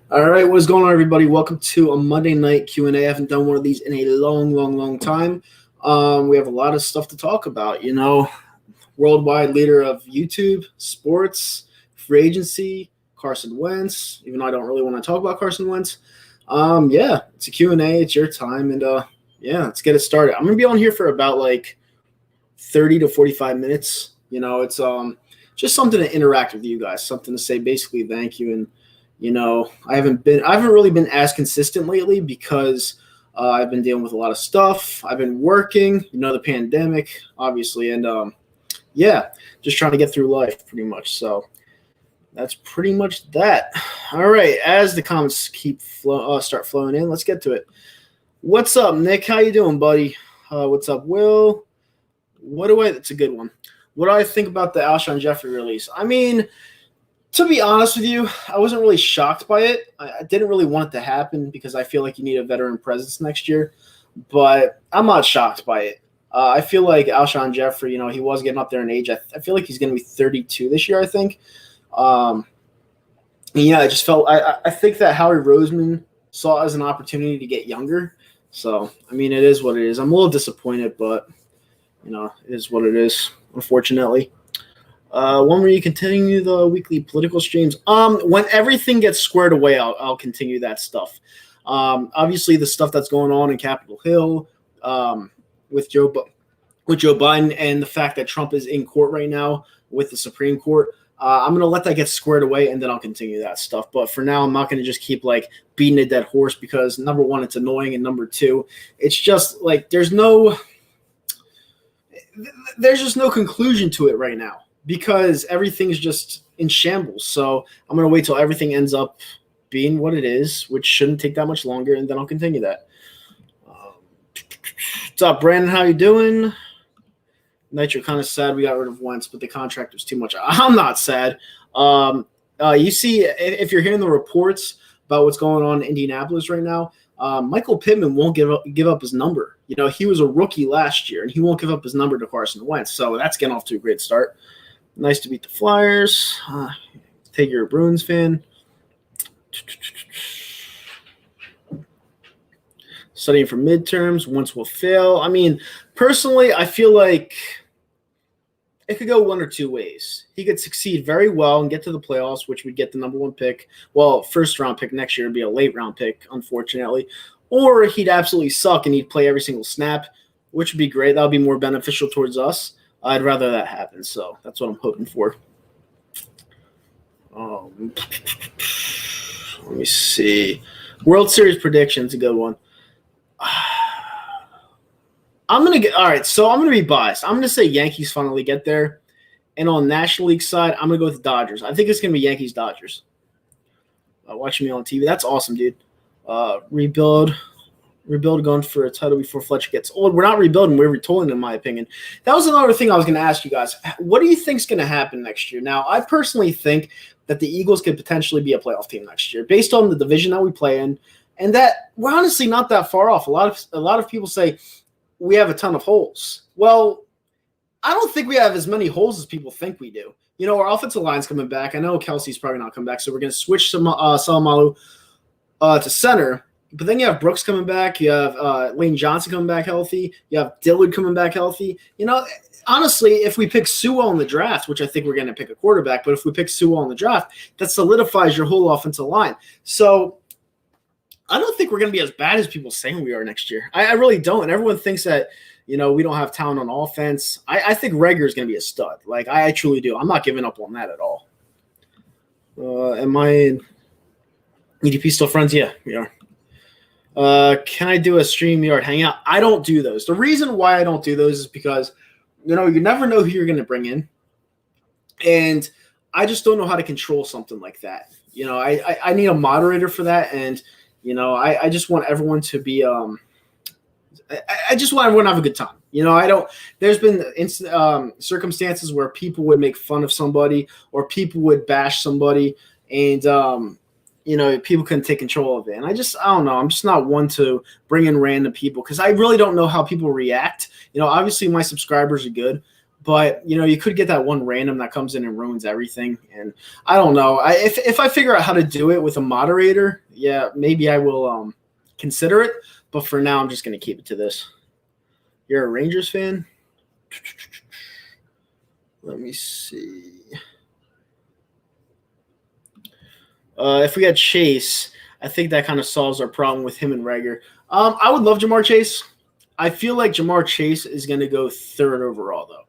All right, what's going on, everybody? Welcome to a Monday night Q&A. I haven't done one of these in a long time. We have a lot of stuff to talk about. Worldwide leader of YouTube, sports, free agency, Carson Wentz. Even though I don't really want to talk about Carson Wentz. It's a Q&A. It's your time, and let's get it started. I'm gonna be on here for about 30 to 45 minutes. It's just something to interact with you guys, something to say basically thank you. And I haven't really been as consistent lately because I've been dealing with a lot of stuff. I've been working, the pandemic, obviously, and just trying to get through life pretty much. So that's pretty much that. All right, as the comments start flowing in, let's get to it. What's up, Nick? How you doing, buddy? What's up, Will? It's a good one. What do I think about the Alshon Jeffrey release? I mean, to be honest with you, I wasn't really shocked by it. I didn't really want it to happen because I feel like you need a veteran presence next year. But I'm not shocked by it. I feel like Alshon Jeffrey, he was getting up there in age. I feel like he's going to be 32 this year, I think. I just felt – I think that Howie Roseman saw it as an opportunity to get younger. So, I mean, it is what it is. I'm a little disappointed, but, it is what it is, unfortunately. When will you continue the weekly political streams? When everything gets squared away, I'll continue that stuff. Obviously, the stuff that's going on in Capitol Hill with Joe Biden and the fact that Trump is in court right now with the Supreme Court, I'm going to let that get squared away, and then I'll continue that stuff. But for now, I'm not going to just keep beating a dead horse because, number one, it's annoying, and number two, it's just there's just no conclusion to it right now, because everything's just in shambles. So I'm going to wait till everything ends up being what it is, which shouldn't take that much longer, and then I'll continue that. What's up, Brandon? How you doing? Nitro, kind of sad we got rid of Wentz, but the contract was too much. I'm not sad. You see, if you're hearing the reports about what's going on in Indianapolis right now, Michael Pittman won't give up his number. He was a rookie last year, and he won't give up his number to Carson Wentz. So that's getting off to a great start. Nice to beat the Flyers. Take your Bruins fan. Studying for midterms. Wentz will fail. I mean, personally, I feel like it could go one or two ways. He could succeed very well and get to the playoffs, which would get the number one pick. Well, first-round pick next year would be a late-round pick, unfortunately. Or he'd absolutely suck and he'd play every single snap, which would be great. That would be more beneficial towards us. I'd rather that happen, so that's what I'm hoping for. Let me see. World Series predictions, a good one. I'm going to be biased. I'm going to say Yankees finally get there. And on National League side, I'm going to go with the Dodgers. I think it's going to be Yankees-Dodgers. Watching me on TV. That's awesome, dude. Rebuild going for a title before Fletcher gets old. We're not rebuilding. We're retooling, in my opinion. That was another thing I was going to ask you guys. What do you think is going to happen next year? Now, I personally think that the Eagles could potentially be a playoff team next year based on the division that we play in, and that we're honestly not that far off. A lot of people say we have a ton of holes. Well, I don't think we have as many holes as people think we do. Our offensive line's coming back. I know Kelsey's probably not coming back, so we're going to switch Salamalu to center. But then you have Brooks coming back. You have Lane Johnson coming back healthy. You have Dillard coming back healthy. Honestly, if we pick Sewell in the draft, which I think we're going to pick a quarterback, but if we pick Sewell in the draft, that solidifies your whole offensive line. So I don't think we're going to be as bad as people saying we are next year. I really don't. And everyone thinks that, we don't have talent on offense. I think Reagor is going to be a stud. I truly do. I'm not giving up on that at all. Am I EDP still friends? Yeah, we are. Can I do a StreamYard hangout? I don't do those. The reason why I don't do those is because, you never know who you're going to bring in. And I just don't know how to control something like that. I need a moderator for that. And, I just want everyone to be I just want everyone to have a good time. There's been circumstances where people would make fun of somebody or people would bash somebody and, people couldn't take control of it. And I don't know. I'm just not one to bring in random people because I really don't know how people react. Obviously my subscribers are good, But, you could get that one random that comes in and ruins everything. And I don't know. If I figure out how to do it with a moderator, yeah, maybe I will consider it. But for now, I'm just going to keep it to this. You're a Rangers fan? Let me see. If we had Chase, I think that kind of solves our problem with him and Rager. I would love Jamar Chase. I feel like Jamar Chase is going to go 3rd overall, though.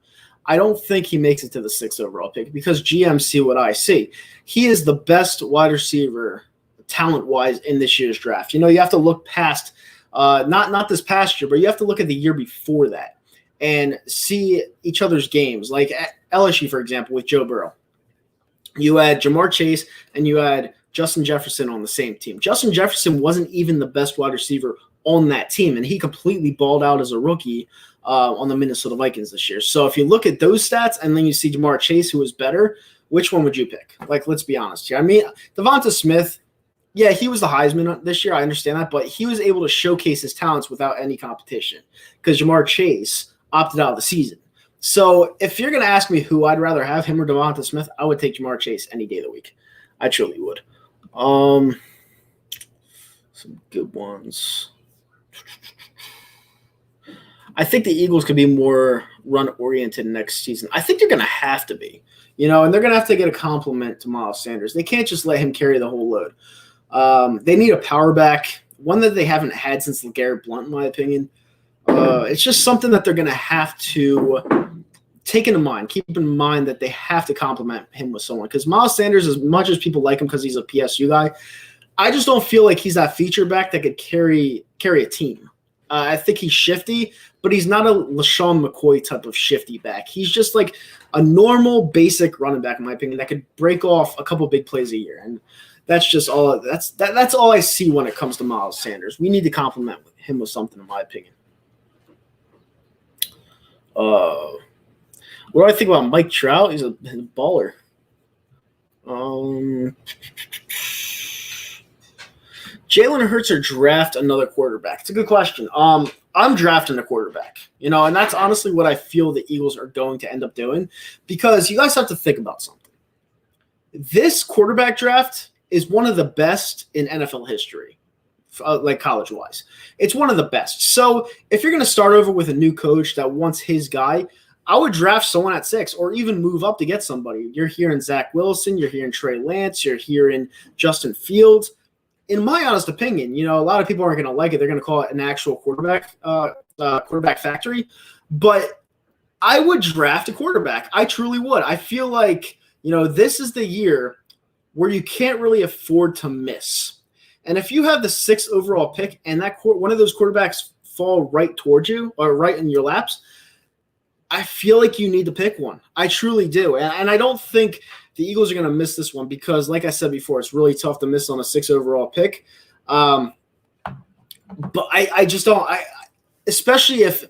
I don't think he makes it to the 6th overall pick because GMs see what I see. He is the best wide receiver talent-wise in this year's draft. You have to look past not this past year, but you have to look at the year before that and see each other's games. Like at LSU, for example, with Joe Burrow. You had Jamar Chase and you had Justin Jefferson on the same team. Justin Jefferson wasn't even the best wide receiver on that team, and he completely balled out as a rookie on the Minnesota Vikings this year. So if you look at those stats and then you see Jamar Chase, who was better, which one would you pick? Like, let's be honest here. I mean, Devonta Smith, yeah, he was the Heisman this year. I understand that, but he was able to showcase his talents without any competition because Jamar Chase opted out of the season. So if you're going to ask me who I'd rather have, him or Devonta Smith, I would take Jamar Chase any day of the week. I truly would. Some good ones. I think the Eagles could be more run-oriented next season. I think they're going to have to be, and they're going to have to get a compliment to Miles Sanders. They can't just let him carry the whole load. They need a power back, one that they haven't had since LeGarrette Blount, in my opinion. It's just something that they're going to have to take into mind. Keep in mind that they have to compliment him with someone because Miles Sanders, as much as people like him because he's a PSU guy, I just don't feel like he's that feature back that could carry a team. I think he's shifty, but he's not a LaShawn McCoy type of shifty back. He's just like a normal, basic running back, in my opinion, that could break off a couple big plays a year. And that's just all. That's all I see when it comes to Miles Sanders. We need to compliment him with something, in my opinion. What do I think about Mike Trout? He's a baller. Jalen Hurts or draft another quarterback? It's a good question. I'm drafting a quarterback, and that's honestly what I feel the Eagles are going to end up doing because you guys have to think about something. This quarterback draft is one of the best in NFL history, like college-wise. It's one of the best. So if you're going to start over with a new coach that wants his guy, I would draft someone at 6 or even move up to get somebody. You're hearing Zach Wilson. You're hearing Trey Lance. You're hearing Justin Fields. In my honest opinion, a lot of people aren't going to like it. They're going to call it an actual quarterback factory. But I would draft a quarterback. I truly would. I feel like, this is the year where you can't really afford to miss. And if you have the 6th overall pick and that one of those quarterbacks fall right towards you or right in your laps, I feel like you need to pick one. I truly do. And I don't think the Eagles are going to miss this one because, like I said before, it's really tough to miss on a 6th overall pick. But I just don't – especially if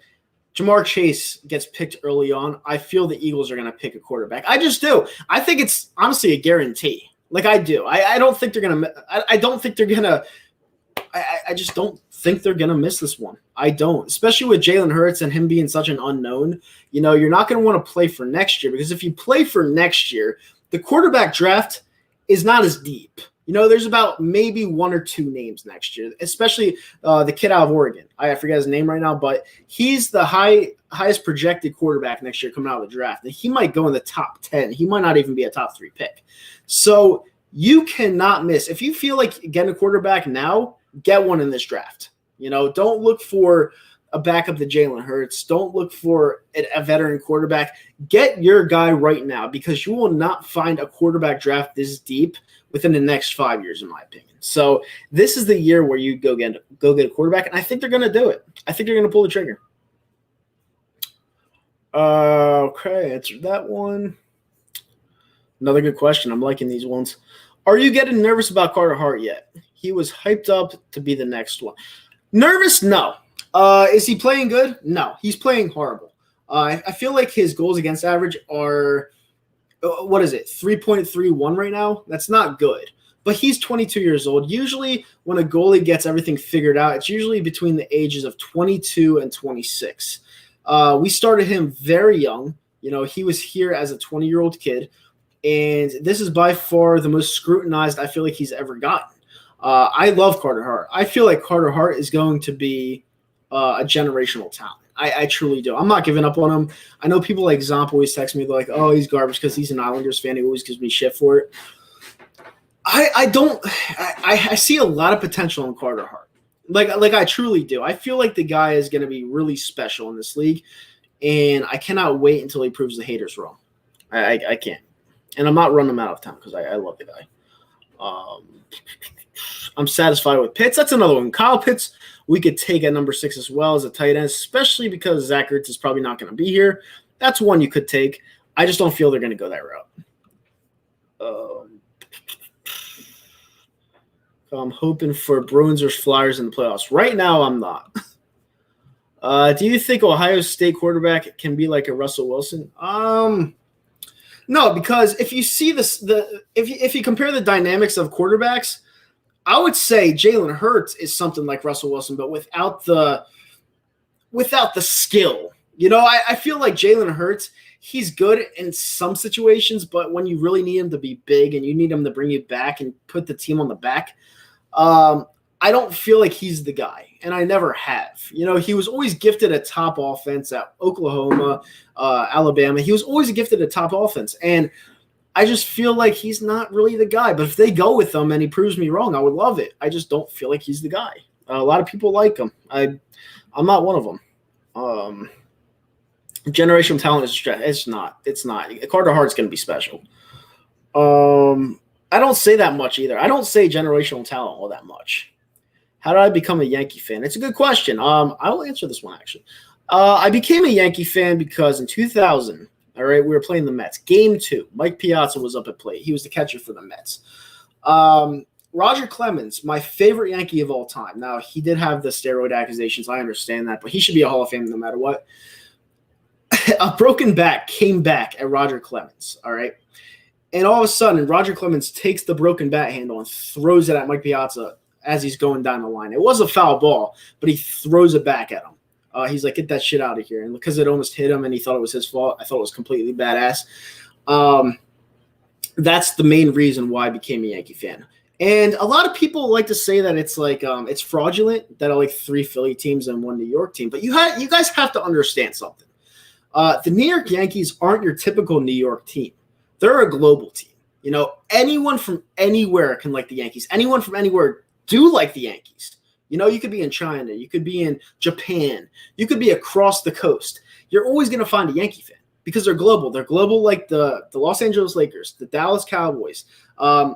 Jamar Chase gets picked early on, I feel the Eagles are going to pick a quarterback. I just do. I think it's honestly a guarantee. Like I do. I don't think they're going to – I don't think they're going to – I just don't think they're going to miss this one. I don't, especially with Jalen Hurts and him being such an unknown. You're not going to want to play for next year because if you play for next year, the quarterback draft is not as deep. There's about maybe 1 or 2 names next year, especially the kid out of Oregon. I forget his name right now, but he's the highest projected quarterback next year coming out of the draft. And he might go in the top 10. He might not even be a top 3 pick. So you cannot miss. If you feel like getting a quarterback now, get one in this draft. Don't look for a backup to Jalen Hurts. Don't look for a veteran quarterback. Get your guy right now because you will not find a quarterback draft this deep within the next 5 years, in my opinion. So this is the year where you go get a quarterback, and I think they're going to do it. I think they're going to pull the trigger. Okay, answered that one. Another good question. I'm liking these ones. Are you getting nervous about Carter Hart yet? He was hyped up to be the next one. Nervous? No. Is he playing good? No. He's playing horrible. I feel like his goals against average are, 3.31 right now? That's not good. But he's 22 years old. Usually when a goalie gets everything figured out, it's usually between the ages of 22 and 26. We started him very young. He was here as a 20-year-old kid, and this is by far the most scrutinized I feel like he's ever gotten. I love Carter Hart. I feel like Carter Hart is going to be a generational talent. I truly do. I'm not giving up on him. I know people like Zomp always text me, they're like, oh, he's garbage because he's an Islanders fan. He always gives me shit for it. I see a lot of potential in Carter Hart. Like I truly do. I feel like the guy is going to be really special in this league, and I cannot wait until he proves the haters wrong. I can't. And I'm not running him out of town because I love the guy. I'm satisfied with Pitts. That's another one. Kyle Pitts, we could take at number 6 as well as a tight end, especially because Zach Ertz is probably not going to be here. That's one you could take. I just don't feel they're going to go that route. I'm hoping for Bruins or Flyers in the playoffs. Right now, I'm not. Do you think Ohio State quarterback can be like a Russell Wilson? No, because if you see this, if you compare the dynamics of quarterbacks, I would say Jalen Hurts is something like Russell Wilson, but without the skill. I feel like Jalen Hurts, he's good in some situations, but when you really need him to be big and you need him to bring you back and put the team on the back, I don't feel like he's the guy, and I never have. He was always gifted a top offense at Oklahoma, Alabama. He was always gifted a top offense, and I just feel like he's not really the guy. But if they go with him and he proves me wrong, I would love it. I just don't feel like he's the guy. A lot of people like him. I'm not one of them. Generational talent is stretch. It's not. Carter Hart's going to be special. I don't say that much either. I don't say generational talent all that much. How did I become a Yankee fan? It's a good question. I will answer this one, actually. I became a Yankee fan because in 2000, all right, we were playing the Mets. Game 2, Mike Piazza was up at plate. He was the catcher for the Mets. Roger Clemens, my favorite Yankee of all time. Now, he did have the steroid accusations. I understand that, but he should be a Hall of Fame no matter what. A broken back came back at Roger Clemens, all right? And all of a sudden, Roger Clemens takes the broken bat handle and throws it at Mike Piazza as he's going down the line. It was a foul ball, but he throws it back at him. He's like, get that shit out of here. And because it almost hit him and he thought it was his fault, I thought it was completely badass. That's the main reason why I became a Yankee fan. And a lot of people like to say that it's like it's fraudulent that I like 3 Philly teams and 1 New York team. But you guys have to understand something. The New York Yankees aren't your typical New York team. They're a global team. Anyone from anywhere can like the Yankees. Anyone from anywhere do like the Yankees. You could be in China. You could be in Japan. You could be across the coast. You're always going to find a Yankee fan because they're global. They're global like the Los Angeles Lakers, the Dallas Cowboys,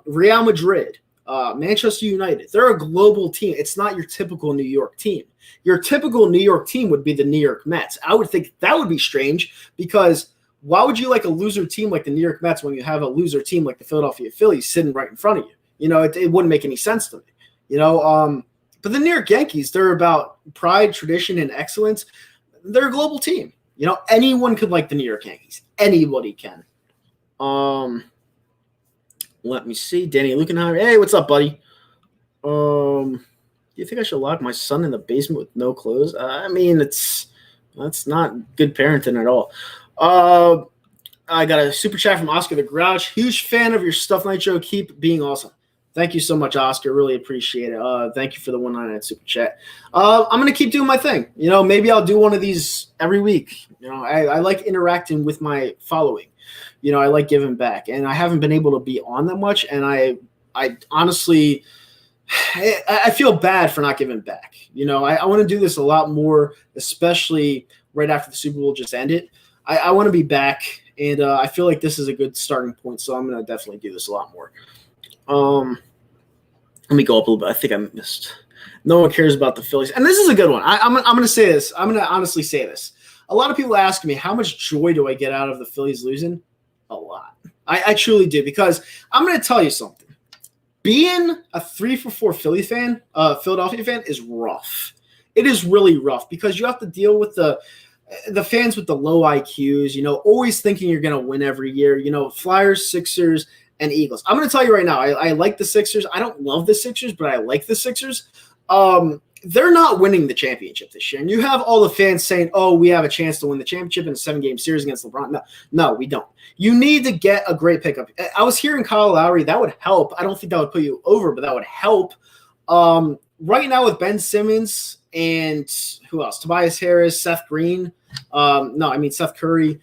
Real Madrid, Manchester United. They're a global team. It's not your typical New York team. Your typical New York team would be the New York Mets. I would think that would be strange because why would you like a loser team like the New York Mets when you have a loser team like the Philadelphia Phillies sitting right in front of you? It wouldn't make any sense to me. But the New York Yankees, they're about pride, tradition, and excellence. They're a global team. Anyone could like the New York Yankees. Anybody can. Let me see. Danny Lukenheimer. Hey, what's up, buddy? Do you think I should lock my son in the basement with no clothes? That's not good parenting at all. I got a super chat from Oscar the Grouch. Huge fan of your Stuff Nitro. Keep being awesome. Thank you so much, Oscar. Really appreciate it. Thank you for the 199 super chat. I'm going to keep doing my thing. Maybe I'll do one of these every week. I like interacting with my following. I like giving back. And I haven't been able to be on that much. And I honestly, I feel bad for not giving back. I want to do this a lot more, especially right after the Super Bowl just ended. I want to be back. And I feel like this is a good starting point. So I'm going to definitely do this a lot more. Let me go up a little bit. I think I missed. No one cares about the Phillies. And this is a good one. I'm going to say this. I'm going to honestly say this. A lot of people ask me, how much joy do I get out of the Phillies losing? A lot. I truly do, because I'm going to tell you something. Being a 3-for-4 Philadelphia fan is rough. It is really rough because you have to deal with the fans with the low IQs, always thinking you're going to win every year, Flyers, Sixers, and Eagles. I'm going to tell you right now, I like the Sixers. I don't love the Sixers, but I like the Sixers. they're not winning the championship this year. And you have all the fans saying, oh, we have a chance to win the championship in a 7-game series against LeBron. No, we don't. You need to get a great pickup. I was hearing Kyle Lowry. That would help. I don't think that would put you over, but that would help. Right now with Ben Simmons and who else? Tobias Harris, Seth Green. Seth Curry,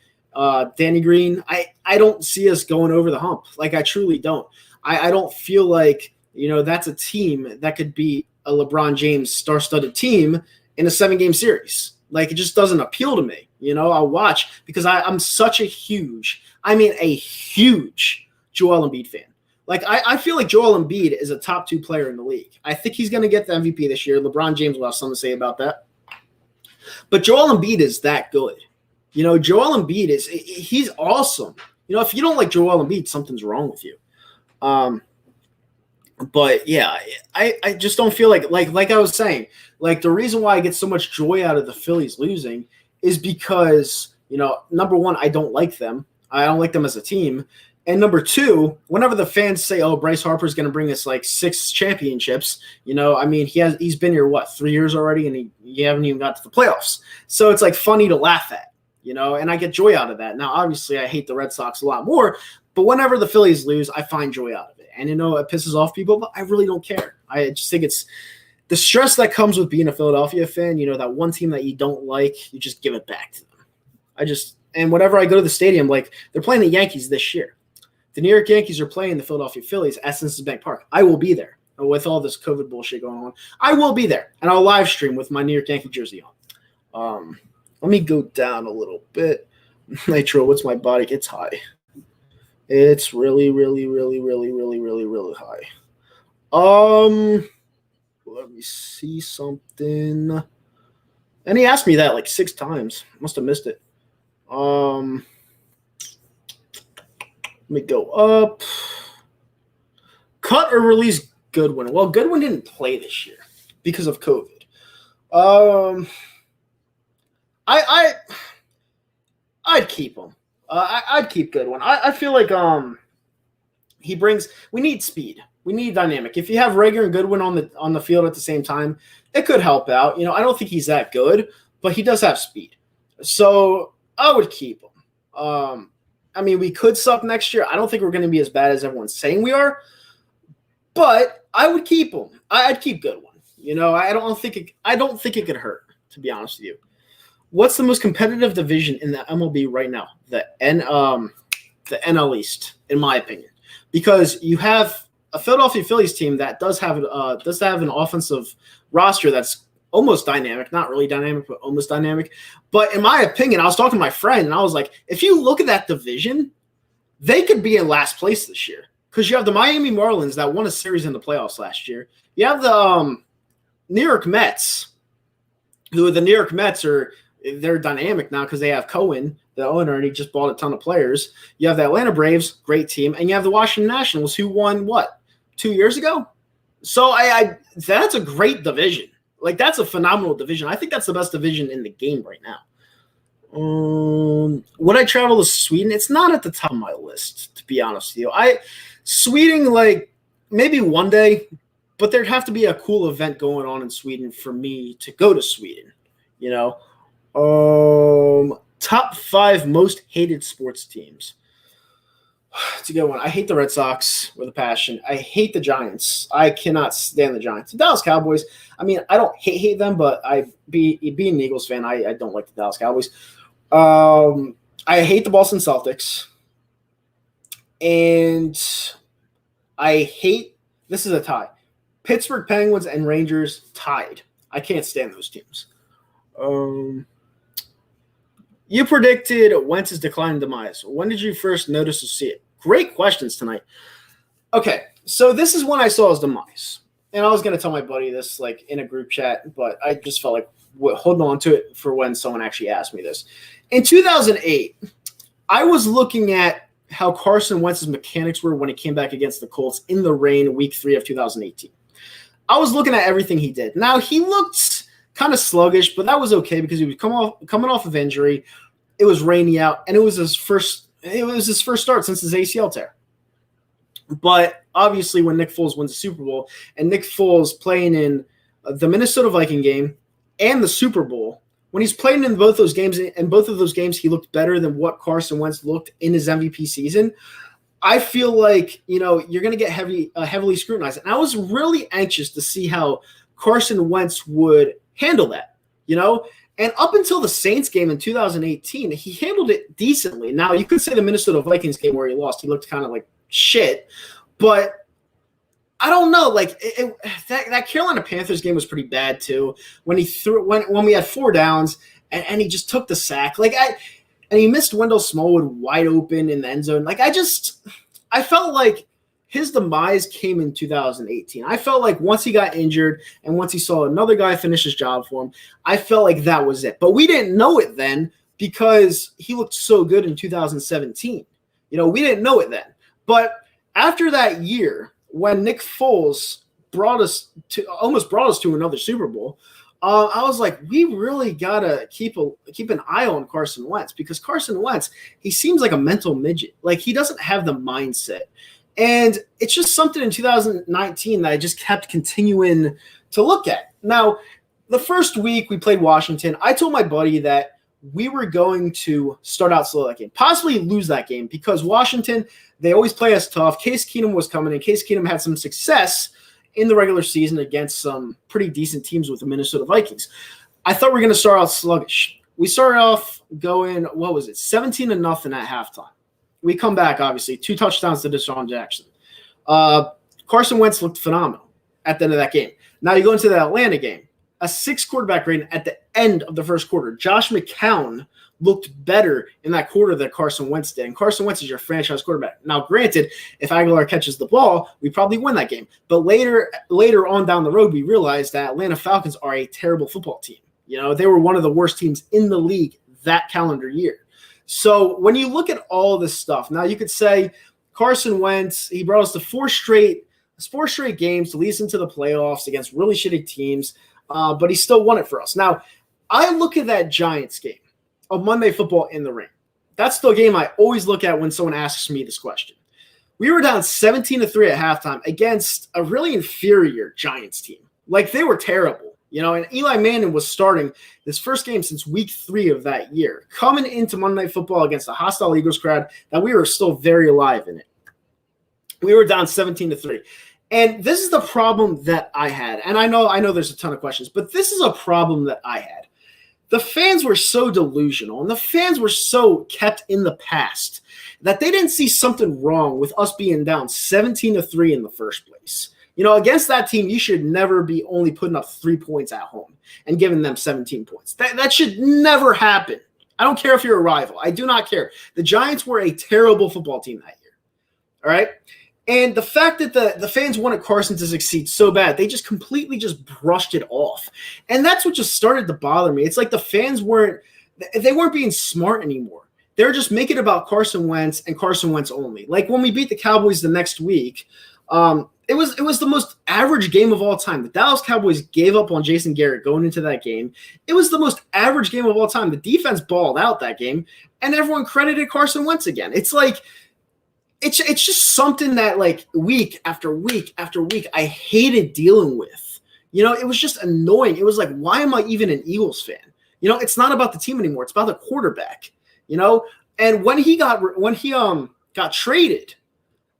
Danny Green. I don't see us going over the hump. Like, I truly don't. I don't feel like, that's a team that could beat a LeBron James star-studded team in a 7-game series. Like, it just doesn't appeal to me. I'll watch because I'm such a huge Joel Embiid fan. Like, I feel like Joel Embiid is a top 2 player in the league. I think he's going to get the MVP this year. LeBron James will have something to say about that. But Joel Embiid is that good. Joel Embiid he's awesome. If you don't like Joel Embiid, something's wrong with you. But yeah, I just don't feel like I was saying, like the reason why I get so much joy out of the Phillies losing is because, number one, I don't like them. I don't like them as a team. And number two, whenever the fans say, oh, Bryce Harper's going to bring us like 6 championships, he's been here, 3 years already, and you haven't even got to the playoffs. So it's like funny to laugh at, and I get joy out of that. Now, obviously, I hate the Red Sox a lot more, but whenever the Phillies lose, I find joy out of it. And, it pisses off people, but I really don't care. I just think it's the stress that comes with being a Philadelphia fan, that one team that you don't like, you just give it back to them. And whenever I go to the stadium, like they're playing the Yankees this year. The New York Yankees are playing the Philadelphia Phillies at Citizens Bank Park. I will be there with all this COVID bullshit going on. I will be there, and I'll live stream with my New York Yankee jersey on. Let me go down a little bit. Nitro, what's my body? It's high. It's really, really, really, really, really, really, really high. Let me see something. And he asked me that like 6 times. Must have missed it. Let me go up. Cut or release Goodwin? Well, Goodwin didn't play this year because of COVID. I'd keep him. I'd keep Goodwin. I feel like we need speed. We need dynamic. If you have Rager and Goodwin on the field at the same time, it could help out. I don't think he's that good, but he does have speed. So I would keep him. We could suck next year. I don't think we're going to be as bad as everyone's saying we are, but I would keep him. I'd keep Goodwin. I don't think it could hurt, to be honest with you. What's the most competitive division in the MLB right now? The NL East, in my opinion, because you have a Philadelphia Phillies team that does have an offensive roster that's almost dynamic, not really dynamic, but almost dynamic. But in my opinion, I was talking to my friend, and I was like, if you look at that division, they could be in last place this year because you have the Miami Marlins that won a series in the playoffs last year. You have the New York Mets, who the New York Mets they're dynamic now because they have Cohen, the owner, and he just bought a ton of players. You have the Atlanta Braves, great team, and you have the Washington Nationals, who won 2 years ago. So that's a great division. Like, that's a phenomenal division. I think that's the best division in the game right now. Would I travel to Sweden? It's not at the top of my list, to be honest with you. Sweden, like, maybe one day, but there'd have to be a cool event going on in Sweden for me to go to Sweden, Top 5 most hated sports teams. It's a good one. I hate the Red Sox with a passion. I hate the Giants. I cannot stand the Giants. The Dallas Cowboys, I don't hate them, but being an Eagles fan, I don't like the Dallas Cowboys. I hate the Boston Celtics. And this is a tie. Pittsburgh Penguins and Rangers tied. I can't stand those teams. You predicted Wentz's decline and demise. When did you first notice or see it? Great questions tonight. Okay, so this is when I saw his demise. And I was going to tell my buddy this like in a group chat, but I just felt like holding on to it for when someone actually asked me this. In 2008, I was looking at how Carson Wentz's mechanics were when he came back against the Colts in the rain week 3 of 2018. I was looking at everything he did. Now, he looked kind of sluggish, but that was okay because he was coming off of injury. It was rainy out, and it was his first start since his ACL tear. But obviously, when Nick Foles wins the Super Bowl, and Nick Foles playing in the Minnesota Viking game, and the Super Bowl. When he's playing in both those games, and both of those games, he looked better than what Carson Wentz looked in his MVP season. I feel like, you're going to get heavily scrutinized. And I was really anxious to see how Carson Wentz would handle that, And up until the Saints game in 2018, he handled it decently. Now, you could say the Minnesota Vikings game where he lost, he looked kind of like shit. But I don't know. Like that Carolina Panthers game was pretty bad too. When we had 4 downs and he just took the sack. And he missed Wendell Smallwood wide open in the end zone. I felt like his demise came in 2018. I felt like once he got injured and once he saw another guy finish his job for him, I felt like that was it. But we didn't know it then because he looked so good in 2017. We didn't know it then. But after that year, when Nick Foles almost brought us to another Super Bowl, I was like, we really gotta keep an eye on Carson Wentz, because Carson Wentz, he seems like a mental midget. Like, he doesn't have the mindset, and it's just something in 2019 that I just kept continuing to look at. Now, the first week we played Washington, I told my buddy that we were going to start out slow that game, possibly lose that game, because Washington, they always play us tough. Case Keenum was coming, and Case Keenum had some success in the regular season against some pretty decent teams with the Minnesota Vikings. I thought we were going to start out sluggish. We started off going, 17-0 at halftime. We come back, obviously, 2 touchdowns to Deshaun Jackson. Carson Wentz looked phenomenal at the end of that game. Now you go into the Atlanta game, a 6 quarterback rating at the end of the first quarter. Josh McCown looked better in that quarter than Carson Wentz did. And Carson Wentz is your franchise quarterback. Now, granted, if Aguilar catches the ball, we probably win that game. But later on down the road, we realized that Atlanta Falcons are a terrible football team. They were one of the worst teams in the league that calendar year. So when you look at all of this stuff, now you could say Carson Wentz, he brought us to 4 straight games to lead us into the playoffs against really shitty teams, but he still won it for us. Now, I look at that Giants game of Monday Football in the Ring. That's the game I always look at when someone asks me this question. We were down 17-3 at halftime against a really inferior Giants team. Like, they were terrible, and Eli Manning was starting his first game since week 3 of that year, coming into Monday Night Football against a hostile Eagles crowd that we were still very alive in it. We were down 17-3. And this is the problem that I had. And I know there's a ton of questions, but this is a problem that I had. The fans were so delusional, and the fans were so kept in the past that they didn't see something wrong with us being down 17-3 in the first place. Against that team, you should never be only putting up 3 points at home and giving them 17 points. That should never happen. I don't care if you're a rival. I do not care. The Giants were a terrible football team that year. All right? And the fact that the fans wanted Carson to succeed so bad, they just completely just brushed it off. And that's what just started to bother me. It's like the fans weren't being smart anymore. They were just making it about Carson Wentz and Carson Wentz only. Like when we beat the Cowboys the next week, it was the most average game of all time. The Dallas Cowboys gave up on Jason Garrett going into that game. It was the most average game of all time. The defense balled out that game, and everyone credited Carson Wentz again. It's like, It's just something that, like, week after week after week, I hated dealing with. It was just annoying. It was like, why am I even an Eagles fan? It's not about the team anymore. It's about the quarterback. And when he got traded,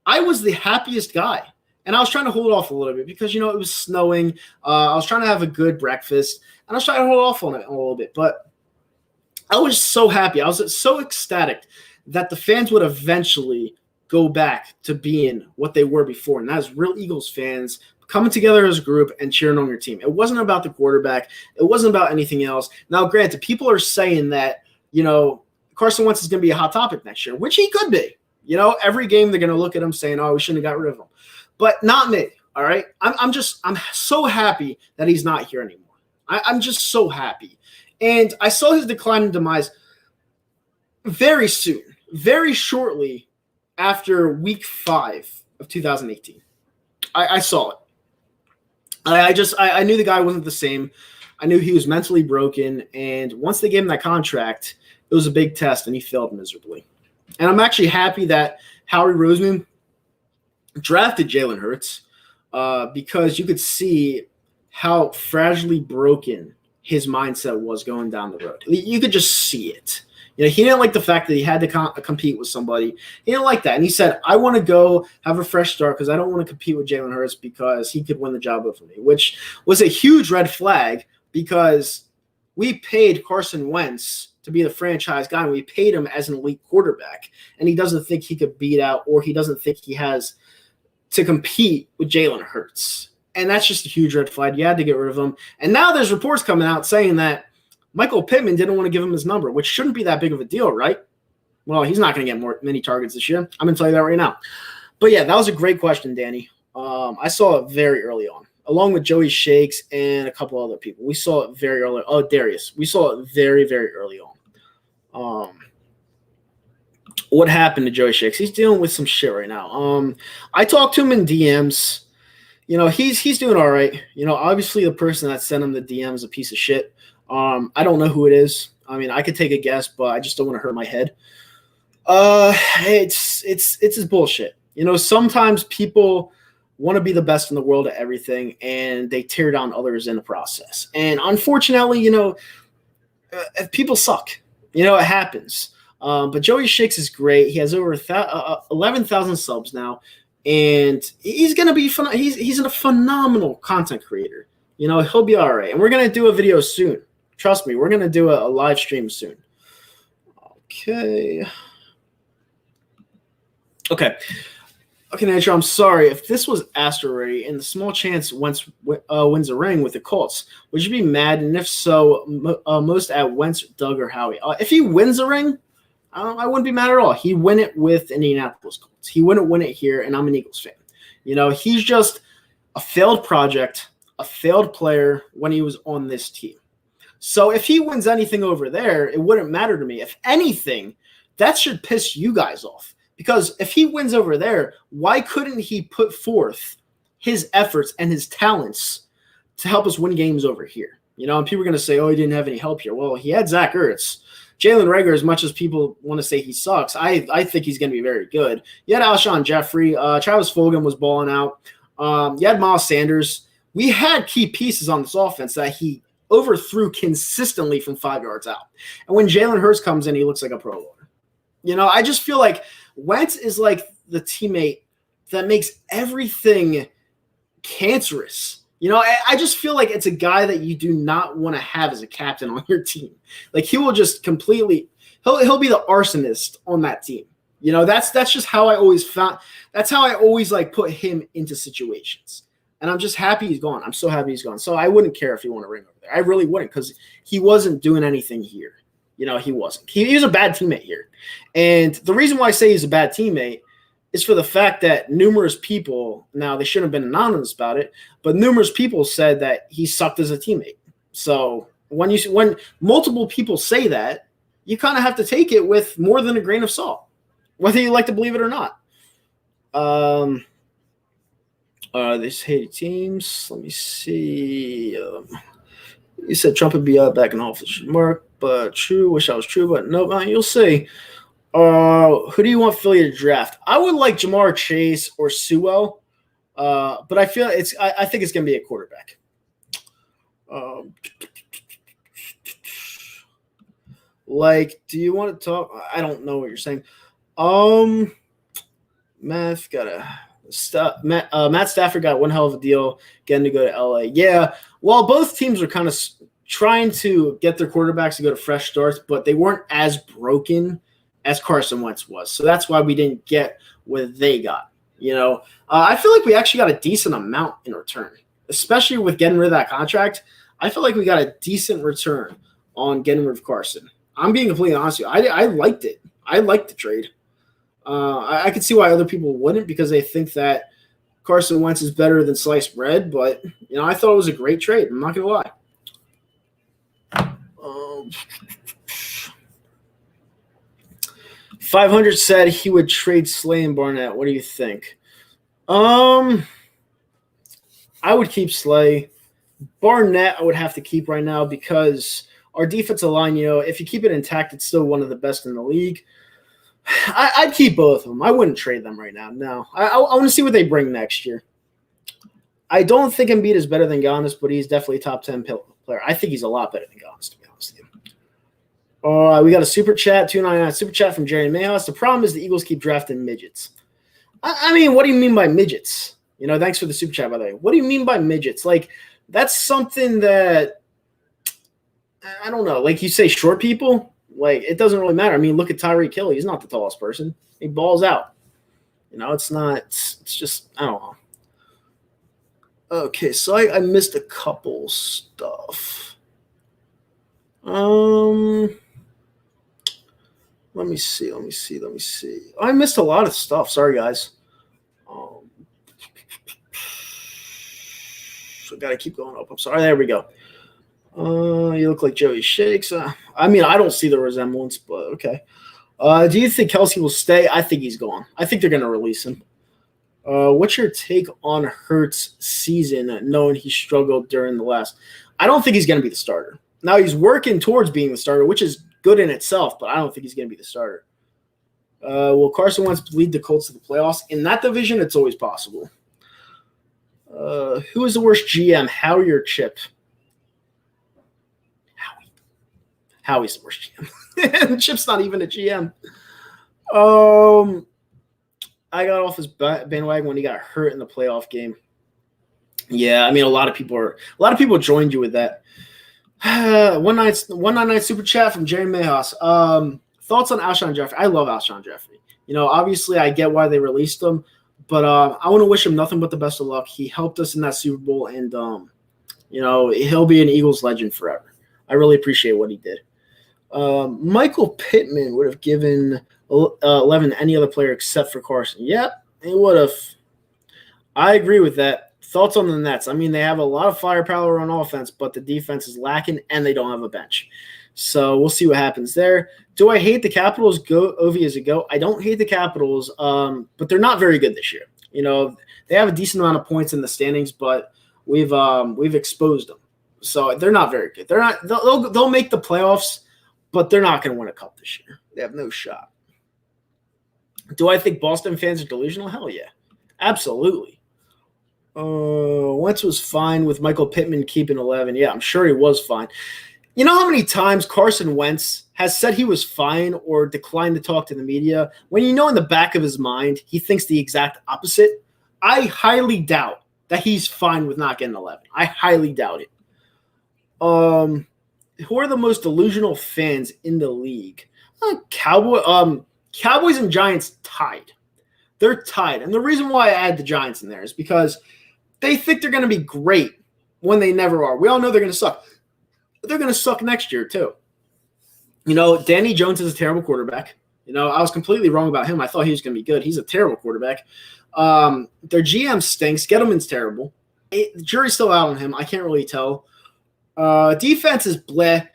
I was the happiest guy. And I was trying to hold off a little bit because, it was snowing. I was trying to have a good breakfast, and I was trying to hold off on it a little bit. But I was so happy. I was so ecstatic that the fans would eventually go back to being what they were before. And that is real Eagles fans coming together as a group and cheering on your team. It wasn't about the quarterback. It wasn't about anything else. Now, granted, people are saying that, Carson Wentz is going to be a hot topic next year, which he could be. Every game they're going to look at him saying, oh, we shouldn't have got rid of him. But not me, all right? I'm so happy that he's not here anymore. I'm just so happy. And I saw his decline and demise very soon, very shortly after week 5 of 2018. I saw it. I knew the guy wasn't the same. I knew he was mentally broken. And once they gave him that contract, it was a big test, and he failed miserably. And I'm actually happy that Howie Roseman drafted Jalen Hurts because you could see how fragilely broken his mindset was going down the road. You could just see it. You know, he didn't like the fact that he had to compete with somebody. He didn't like that. And he said, I want to go have a fresh start because I don't want to compete with Jalen Hurts because he could win the job over me, which was a huge red flag because we paid Carson Wentz to be the franchise guy, and we paid him as an elite quarterback, and he doesn't think he could beat out, or he doesn't think he has to compete with Jalen Hurts. And that's just a huge red flag. You had to get rid of him. And now there's reports coming out saying that Michael Pittman didn't want to give him his number, which shouldn't be that big of a deal, right? Well, he's not going to get many targets this year. I'm going to tell you that right now. But, yeah, that was a great question, Danny. I saw it very early on, along with Joey Shakes and a couple other people. We saw it very early. Oh, Darius. We saw it very, very early on. What happened to Joey Shakes? He's dealing with some shit right now. I talked to him in DMs. You know, he's doing all right. You know, obviously the person that sent him the DM is a piece of shit. I don't know who it is. I mean, I could take a guess, but I just don't want to hurt my head. It's his bullshit. You know, sometimes people want to be the best in the world at everything, and they tear down others in the process. And unfortunately, you know, people suck. You know, it happens. But Joey Shakes is great. He has over 11,000 subs now, and he's going to be fun. He's a phenomenal content creator. You know, he'll be all right. And we're going to do a video soon. Trust me, we're going to do a live stream soon. Okay, Nature, I'm sorry. If this was asked already, and the small chance Wentz wins a ring with the Colts, would you be mad? And if so, most at Wentz, Doug, or Howie? If he wins a ring, I wouldn't be mad at all. He win it with Indianapolis Colts. He wouldn't win it here, and I'm an Eagles fan. You know, he's just a failed project, a failed player when he was on this team. So if he wins anything over there, it wouldn't matter to me. If anything, that should piss you guys off. Because if he wins over there, why couldn't he put forth his efforts and his talents to help us win games over here? You know, and people are going to say, oh, he didn't have any help here. Well, he had Zach Ertz. Jalen Reagor, as much as people want to say he sucks, I think he's going to be very good. You had Alshon Jeffrey. Travis Fulgham was balling out. You had Miles Sanders. We had key pieces on this offense that he overthrew consistently from 5 yards out. And when Jalen Hurts comes in, he looks like a Pro Bowler. You know, I just feel like Wentz is like the teammate that makes everything cancerous. You know, I just feel like it's a guy that you do not want to have as a captain on your team. Like, he will just completely he'll be the arsonist on that team. You know, that's just how I always found. That's how I always like put him into situations. And I'm just happy he's gone. I'm so happy he's gone. So I wouldn't care if he won a ring over there. I really wouldn't, because he wasn't doing anything here. You know, he wasn't. He was a bad teammate here. And the reason why I say he's a bad teammate is for the fact that numerous people, now they shouldn't have been anonymous about it, but numerous people said that he sucked as a teammate. So when multiple people say that, you kind of have to take it with more than a grain of salt, whether you like to believe it or not. These hated teams. Let me see. You said Trump would be back in office. Mark, but true. Wish I was true, but no. You'll see. Who do you want Philly to draft? I would like Jamar Chase or Sewell, but I feel I think it's going to be a quarterback. Like, do you want to talk? I don't know what you're saying. Matt Stafford got one hell of a deal getting to go to LA. Yeah, well, both teams are kind of trying to get their quarterbacks to go to fresh starts, but they weren't as broken as Carson Wentz was. So that's why we didn't get what they got. You know, I feel like we actually got a decent amount in return, especially with getting rid of that contract. I feel like we got a decent return on getting rid of Carson. I'm being completely honest with you. I liked it. I liked the trade. I could see why other people wouldn't, because they think that Carson Wentz is better than sliced bread. But, you know, I thought it was a great trade. I'm not going to lie. 500 said he would trade Slay and Barnett. What do you think? I would keep Slay. Barnett I would have to keep right now because our defensive line, you know, if you keep it intact, it's still one of the best in the league. I'd keep both of them. I wouldn't trade them right now. No. I want to see what they bring next year. I don't think Embiid is better than Giannis, but he's definitely a top 10 player. I think he's a lot better than Giannis, to be honest with you. We got a super chat, 299 super chat from Jerry Mayhouse. The problem is the Eagles keep drafting midgets. I mean, what do you mean by midgets? Thanks for the super chat, by the way. What do you mean by midgets? Like, that's something that, I don't know. Like, you say short people, like, it doesn't really matter. I mean, look at Tyreek Hill. He's not the tallest person. He balls out. It's not, it's just, I don't know. Okay, so I missed a couple stuff. Let me see. I missed a lot of stuff. Sorry, guys. So got to keep going up. I'm sorry. There we go. You look like Joey Shakes. I mean, I don't see the resemblance, but okay. Do you think Kelsey will stay? I think he's gone. I think they're going to release him. What's your take on Hurts' season, knowing he struggled during the last? I don't think he's going to be the starter. Now, he's working towards being the starter, which is good in itself, but I don't think he's going to be the starter. Will Carson Wentz lead the Colts to the playoffs? In that division, it's always possible. Who is the worst GM, Howie or Chip? Howie's the worst GM. Chip's not even a GM. I got off his bandwagon when he got hurt in the playoff game. Yeah, I mean, a lot of people joined you with that. One night super chat from Jerry Mayhouse. Thoughts on Alshon Jeffrey? I love Alshon Jeffrey. Obviously I get why they released him, but I want to wish him nothing but the best of luck. He helped us in that Super Bowl, and he'll be an Eagles legend forever. I really appreciate what he did. Michael Pittman would have given 11 to any other player except for Carson. Yep, he would have. I agree with that. Thoughts on the Nets? I mean, they have a lot of firepower on offense, but the defense is lacking, and they don't have a bench. So we'll see what happens there. Do I hate the Capitals? Ovi as a go. I don't hate the Capitals, but they're not very good this year. They have a decent amount of points in the standings, but we've exposed them. So they're not very good. They're not. They'll make the playoffs, but they're not going to win a cup this year. They have no shot. Do I think Boston fans are delusional? Hell yeah. Absolutely. Wentz was fine with Michael Pittman keeping 11. Yeah, I'm sure he was fine. You know how many times Carson Wentz has said he was fine or declined to talk to the media when in the back of his mind he thinks the exact opposite? I highly doubt that he's fine with not getting 11. I highly doubt it. Who are the most delusional fans in the league? Cowboys and Giants tied. They're tied. And the reason why I add the Giants in there is because they think they're going to be great when they never are. We all know they're going to suck. They're going to suck next year too. Danny Jones is a terrible quarterback. I was completely wrong about him. I thought he was going to be good. He's a terrible quarterback. Their GM stinks. Gettleman's terrible. The jury's still out on him. I can't really tell. Defense is bleh.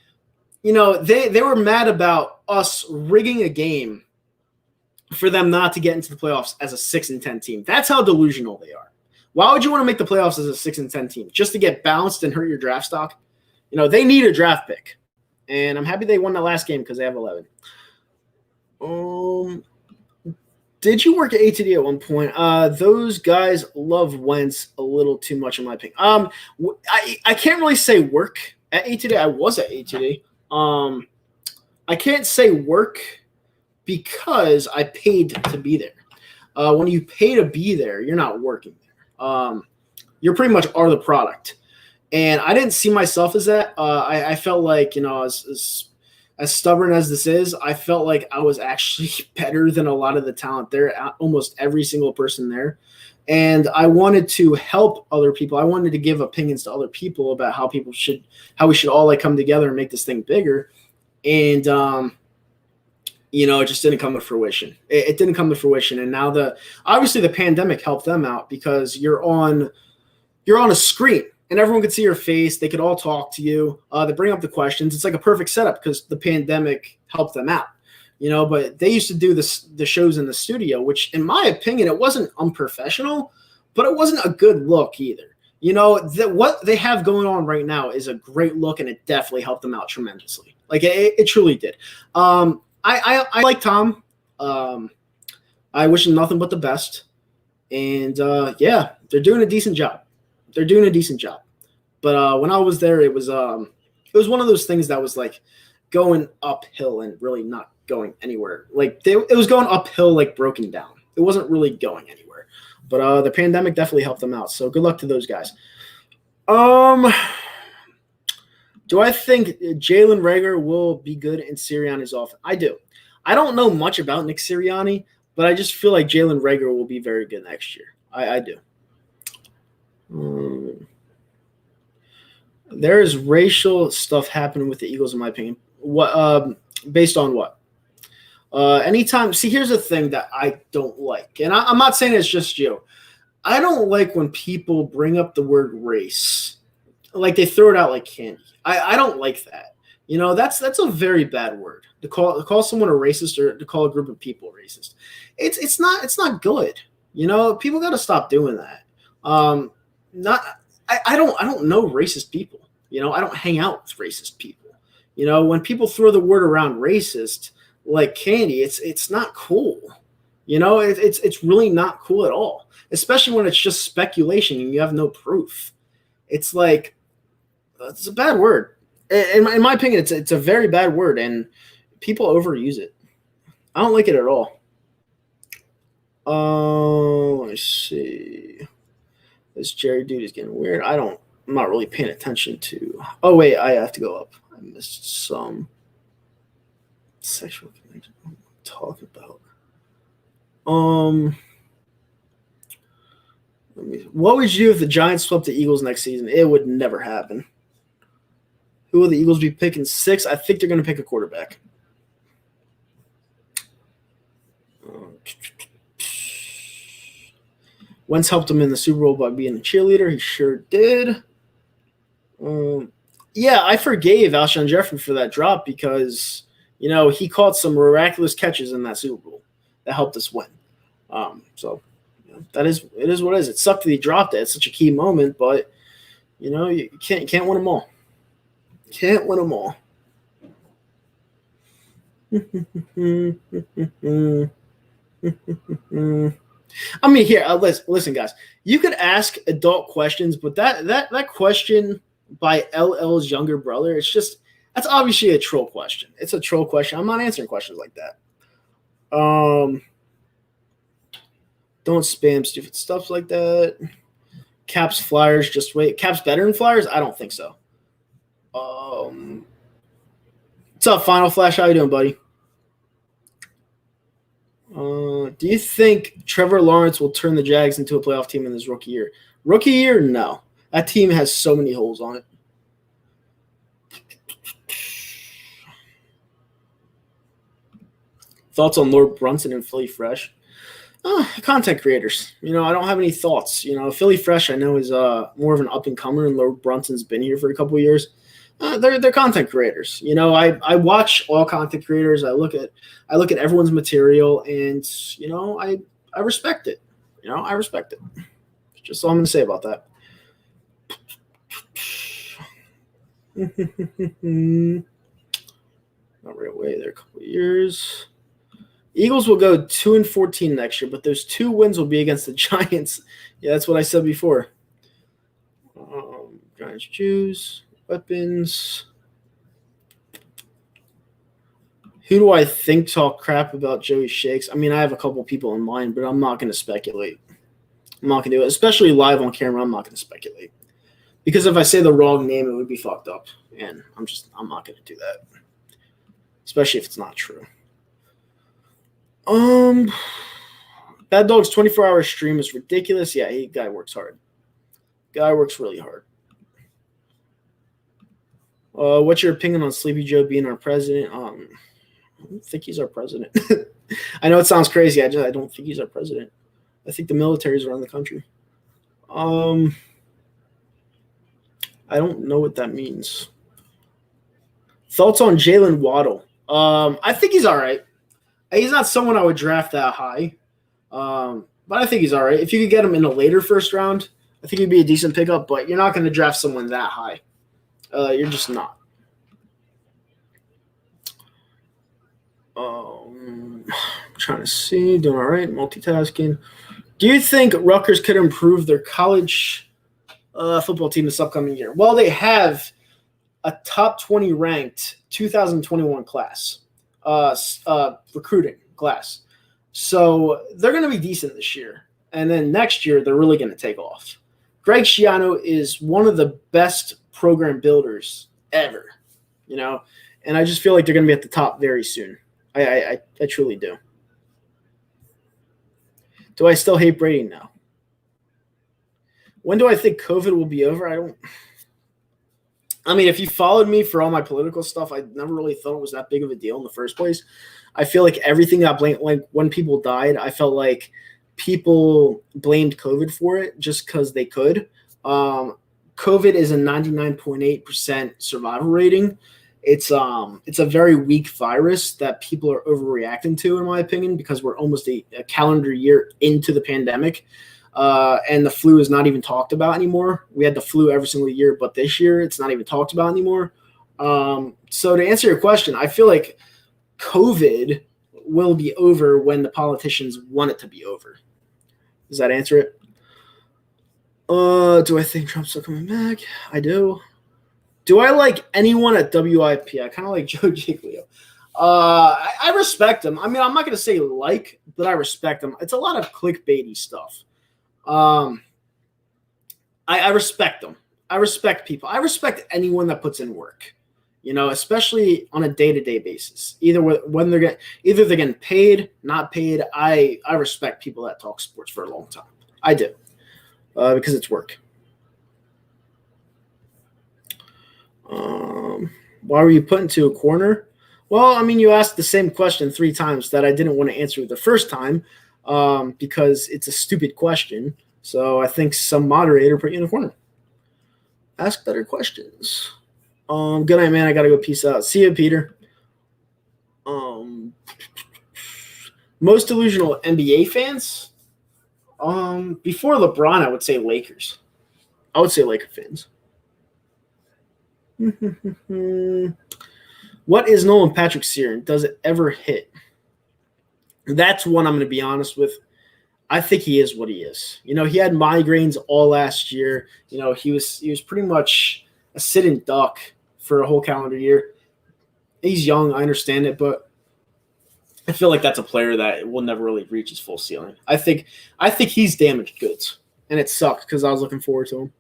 They were mad about us rigging a game for them not to get into the playoffs as a 6-10 team. That's how delusional they are. Why would you want to make the playoffs as a 6-10 team? Just to get bounced and hurt your draft stock? They need a draft pick. And I'm happy they won that last game because they have 11. Did you work at ATD at one point? Those guys love Wentz a little too much, in my opinion. I can't really say work at ATD. I was at ATD. I can't say work because I paid to be there. When you pay to be there, you're not working there. You pretty much are the product. And I didn't see myself as that. I felt like, as stubborn as this is, I felt like I was actually better than a lot of the talent there, almost every single person there. And I wanted to help other people. I wanted to give opinions to other people about how we should all come together and make this thing bigger. And, it just didn't come to fruition. It didn't come to fruition. And now obviously the pandemic helped them out because you're on a screen. And everyone could see your face. They could all talk to you. They bring up the questions. It's like a perfect setup because the pandemic helped them out, But they used to do the shows in the studio, which, in my opinion, it wasn't unprofessional, but it wasn't a good look either. What they have going on right now is a great look, and it definitely helped them out tremendously. It truly did. I like Tom. I wish him nothing but the best. And, they're doing a decent job. they're doing a decent job. But when I was there, it was one of those things that was like going uphill and really not going anywhere. Like it was going uphill, like broken down. It wasn't really going anywhere. But the pandemic definitely helped them out. So good luck to those guys. Do I think Jalen Reagor will be good in Sirianni's offense? I do. I don't know much about Nick Sirianni, but I just feel like Jalen Reagor will be very good next year. I do. There is racial stuff happening with the Eagles, in my opinion. What? Based on what? Anytime. See, here's the thing that I don't like, and I'm not saying it's just you. I don't like when people bring up the word race, like they throw it out like candy. I don't like that. You know, that's a very bad word to call someone a racist or to call a group of people racist. It's not good. You know, people got to stop doing that. I don't know racist people. You know, I don't hang out with racist people. You know, when people throw the word around racist like candy, it's not cool. You know, it's really not cool at all, especially when it's just speculation and you have no proof. It's like it's a bad word. In my opinion, it's a very bad word, and people overuse it. I don't like it at all. Let me see. This Jerry dude is getting weird. I'm not really paying attention to. Oh wait, I have to go up. I missed some sexual connection. What am I talking about? What would you do if the Giants swept the Eagles next season? It would never happen. Who will the Eagles be picking 6? I think they're going to pick a quarterback. Wentz helped him in the Super Bowl by being a cheerleader. He sure did. Yeah, I forgave Alshon Jeffrey for that drop because, you know, he caught some miraculous catches in that Super Bowl that helped us win. So you know, it is what it is. It sucked that he dropped it. It's such a key moment, but you know, you can't win them all. Can't win them all. I mean, here, listen, guys. You could ask adult questions, but that question by LL's younger brother, that's obviously a troll question. It's a troll question. I'm not answering questions like that. Don't spam stupid stuff like that. Caps Flyers, just wait. Caps better than Flyers? I don't think so. What's up, Final Flash? How you doing, buddy? Do you think Trevor Lawrence will turn the Jags into a playoff team in his rookie year? Rookie year? No. That team has so many holes on it. Thoughts on Lord Brunson and Philly Fresh? Content creators. You know, I don't have any thoughts. You know, Philly Fresh I know is more of an up-and-comer, and Lord Brunson's been here for a couple of years. They're content creators. You know, I watch all content creators. I look at everyone's material, and you know, I respect it. You know, I respect it. That's just all I'm going to say about that. Not right away. There a couple of years. Eagles will go 2-14 next year, but those 2 wins will be against the Giants. Yeah, that's what I said before. Giants, Jews, weapons. Who do I think talk crap about Joey Shakes? I mean, I have a couple people in mind, but I'm not going to speculate. I'm not going to do it, especially live on camera. I'm not going to speculate because if I say the wrong name, it would be fucked up, and I'm not going to do that, especially if it's not true. Bad Dog's 24-hour stream is ridiculous. Yeah, guy works hard. Guy works really hard. What's your opinion on Sleepy Joe being our president? I don't think he's our president. I know it sounds crazy. I don't think he's our president. I think the military's around the country. I don't know what that means. Thoughts on Jalen Waddle? I think he's all right. He's not someone I would draft that high, but I think he's all right. If you could get him in a later first round, I think he'd be a decent pickup, but you're not going to draft someone that high. You're just not. I'm trying to see. Doing all right. Multitasking. Do you think Rutgers could improve their college football team this upcoming year? Well, they have a top 20 ranked 2021 class, recruiting class. So they're going to be decent this year. And then next year, they're really going to take off. Greg Schiano is one of the best program builders ever, and I just feel like they're going to be at the top very soon. I truly do. Do I still hate Brady now? When do I think COVID will be over? If you followed me for all my political stuff, I never really thought it was that big of a deal in the first place. I feel like everything got blamed. Like when people died, I felt like people blamed COVID for it just because they could. COVID is a 99.8% survival rating. It's a very weak virus that people are overreacting to, in my opinion, because we're almost a calendar year into the pandemic. And the flu is not even talked about anymore. We had the flu every single year, but this year it's not even talked about anymore. So to answer your question, I feel like COVID will be over when the politicians want it to be over. Does that answer it? Do I think Trump's still coming back? I do. Do I like anyone at WIP? I kind of like Joe Giglio. I respect him. I'm not going to say like, but I respect him. It's a lot of clickbaity stuff. I respect them. I respect people. I respect anyone that puts in work, especially on a day-to-day basis. Either they're getting paid, not paid. I respect people that talk sports for a long time. I do, because it's work. Why were you put into a corner? Well, you asked the same question 3 times that I didn't want to answer the first time because it's a stupid question. So I think some moderator put you in a corner. Ask better questions. Good night, man. I got to go. Peace out. See you, Peter. Most delusional NBA fans? Before LeBron, I would say Lakers. I would say Laker fans. What is Nolan Patrick Searing? Does it ever hit? That's one I'm going to be honest with. I think he is what he is. He had migraines all last year. He was pretty much a sitting duck for a whole calendar year. He's young, I understand it, but I feel like that's a player that will never really reach his full ceiling. I think he's damaged goods, and it sucks because I was looking forward to him.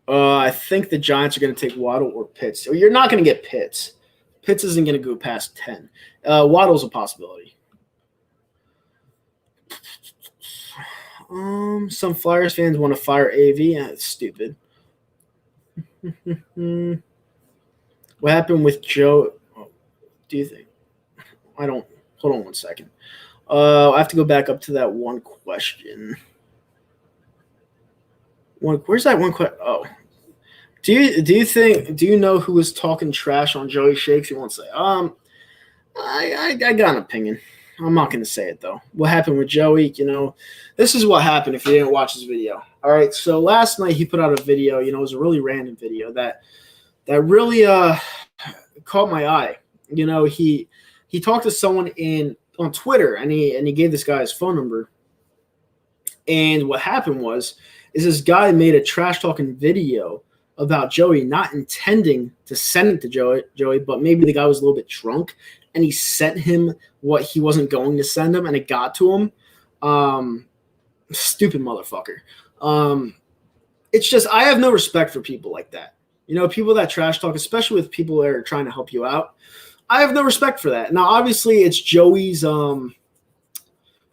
I think the Giants are going to take Waddle or Pitts. So you're not going to get Pitts. Pitts isn't going to go past 10. Waddle's a possibility. Some Flyers fans want to fire AV. Yeah, it's stupid. What happened with Joe? Do you think? I don't. Hold on one second. I have to go back up to that one question. Where's that one question? Oh. Do you know who was talking trash on Joey Shakes? He won't say. I got an opinion. I'm not going to say it, though. What happened with Joey, this is what happened if you didn't watch his video. All right, so last night he put out a video, it was a really random video that really caught my eye. He talked to someone on Twitter, and he gave this guy his phone number. And what happened is this guy made a trash-talking video about Joey, not intending to send it to Joey, but maybe the guy was a little bit drunk, and he sent him what he wasn't going to send him, and it got to him. Stupid motherfucker. It's just I have no respect for people like that. People that trash talk, especially with people that are trying to help you out. I have no respect for that. Now, obviously, it's Joey's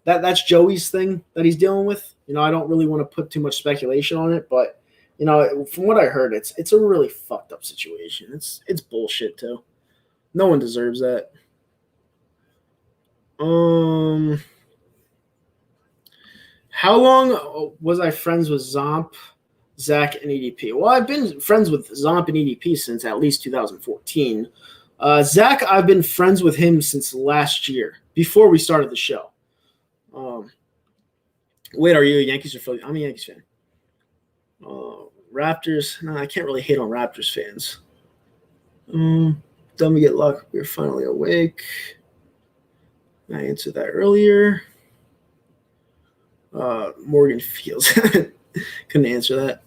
that's Joey's thing that he's dealing with. I don't really want to put too much speculation on it, but from what I heard, it's a really fucked up situation. It's bullshit too. No one deserves that. How long was I friends with Zomp, Zach, and EDP? Well, I've been friends with Zomp and EDP since at least 2014. Zach, I've been friends with him since last year, before we started the show. Wait, are you a Yankees or Phillies? I'm a Yankees fan. Raptors. No, I can't really hate on Raptors fans. Done we get luck. We're finally awake. I answered that earlier. Morgan Fields. Couldn't answer that.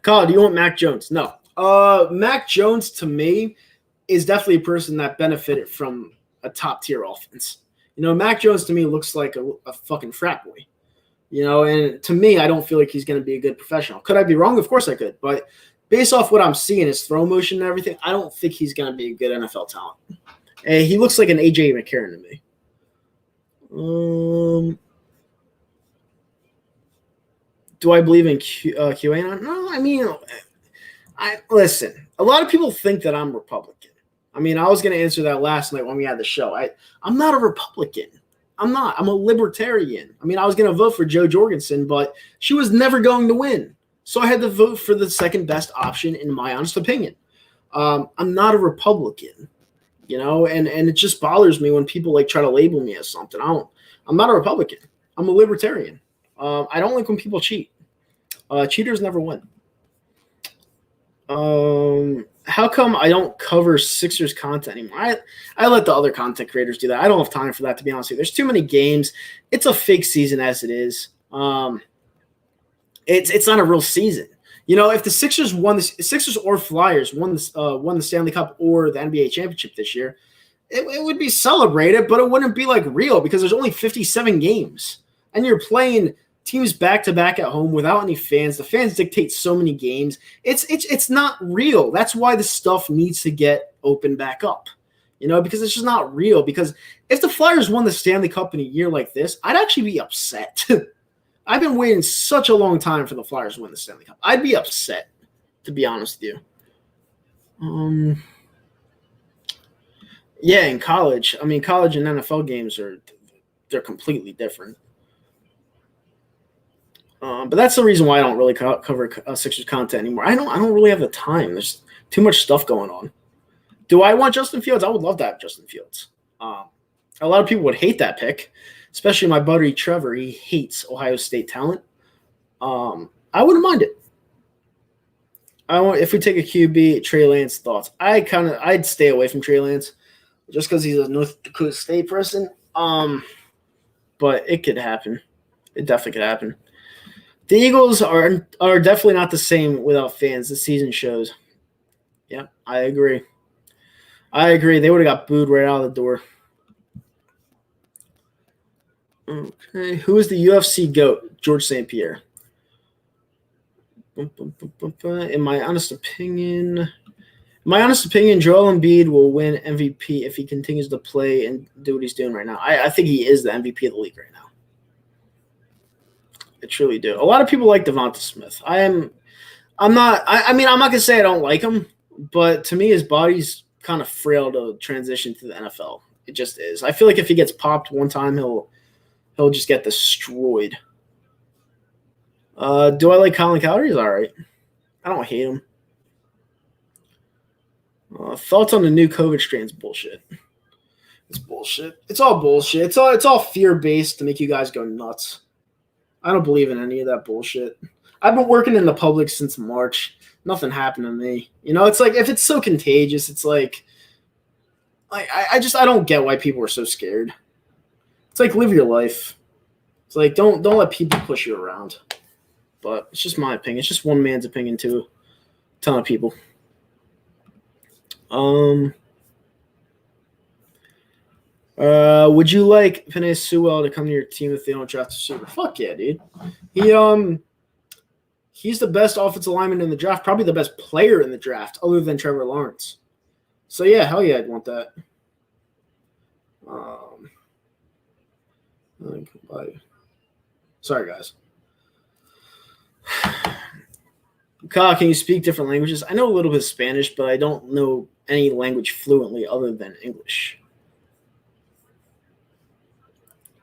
Kyle, do you want Mac Jones? No. Mac Jones, to me, is definitely a person that benefited from a top-tier offense. Mac Jones, to me, looks like a fucking frat boy. And to me, I don't feel like he's going to be a good professional. Could I be wrong? Of course I could. But based off what I'm seeing, his throw motion and everything, I don't think he's going to be a good NFL talent. And he looks like an A.J. McCarron to me. Do I believe in QAnon? No, I mean, listen. A lot of people think that I'm Republican. I mean, I was going to answer that last night when we had the show. I'm not a Republican. I'm not. I'm a libertarian. I mean, I was going to vote for Jo Jorgensen, but she was never going to win. So I had to vote for the second best option, in my honest opinion. I'm not a Republican, and it just bothers me when people try to label me as something. I'm not a Republican. I'm a libertarian. I don't like when people cheat. Cheaters never win. How come I don't cover Sixers content anymore? I let the other content creators do that. I don't have time for that, to be honest with you. There's too many games. It's a fake season as it is. It's not a real season. If the Sixers Sixers or Flyers won the Stanley Cup or the NBA championship this year, it would be celebrated, but it wouldn't be real because there's only 57 games and you're playing teams back to back at home without any fans. The fans dictate so many games. It's not real. That's why this stuff needs to get opened back up, because it's just not real. Because if the Flyers won the Stanley Cup in a year like this, I'd actually be upset. I've been waiting such a long time for the Flyers to win the Stanley Cup. I'd be upset, to be honest with you. Yeah, in college. I mean, college and NFL games they're completely different. But that's the reason why I don't really cover Sixers content anymore. I don't really have the time. There's too much stuff going on. Do I want Justin Fields? I would love to have Justin Fields. A lot of people would hate that pick, especially my buddy Trevor. He hates Ohio State talent. I wouldn't mind it. If we take a QB, Trey Lance, thoughts. I'd stay away from Trey Lance just because he's a North Dakota State person. But it could happen. It definitely could happen. The Eagles are definitely not the same without fans. The season shows. Yeah, I agree. They would have got booed right out of the door. Okay, who is the UFC GOAT? George St. Pierre. In my honest opinion, Joel Embiid will win MVP if he continues to play and do what he's doing right now. I think he is the MVP of the league right now. I truly do. A lot of people like Devonta Smith. I'm not gonna say I don't like him, but to me his body's kind of frail to transition to the NFL. It just is. I feel like if he gets popped one time, he'll just get destroyed. Do I like Colin Cowherd? He's all right. I don't hate him. Thoughts on the new COVID strains? Bullshit. It's bullshit. It's all bullshit. It's all fear-based to make you guys go nuts. I don't believe in any of that bullshit. I've been working in the public since March. Nothing happened to me. It's like if it's so contagious, it's like I don't get why people are so scared. It's like live your life. It's like don't let people push you around. But it's just my opinion. It's just one man's opinion to a ton of people. Would you like Penei Sewell to come to your team if they don't draft a receiver? Fuck yeah, dude. He's the best offensive lineman in the draft, probably the best player in the draft, other than Trevor Lawrence. So yeah, hell yeah, I'd want that. Sorry, guys. Kyle, can you speak different languages? I know a little bit of Spanish, but I don't know any language fluently other than English.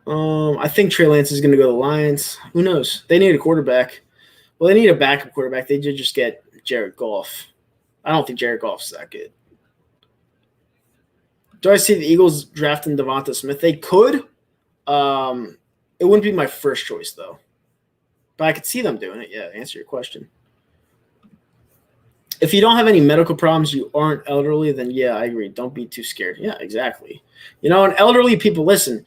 I think Trey Lance is going to go to the Lions. Who knows? They need a quarterback. Well, they need a backup quarterback. They did just get Jared Goff. I don't think Jared Goff's that good. Do I see the Eagles drafting Devonta Smith? They could. It wouldn't be my first choice, though. But I could see them doing it. Yeah, answer your question. If you don't have any medical problems, you aren't elderly, then yeah, I agree. Don't be too scared. Yeah, exactly. And elderly people, listen,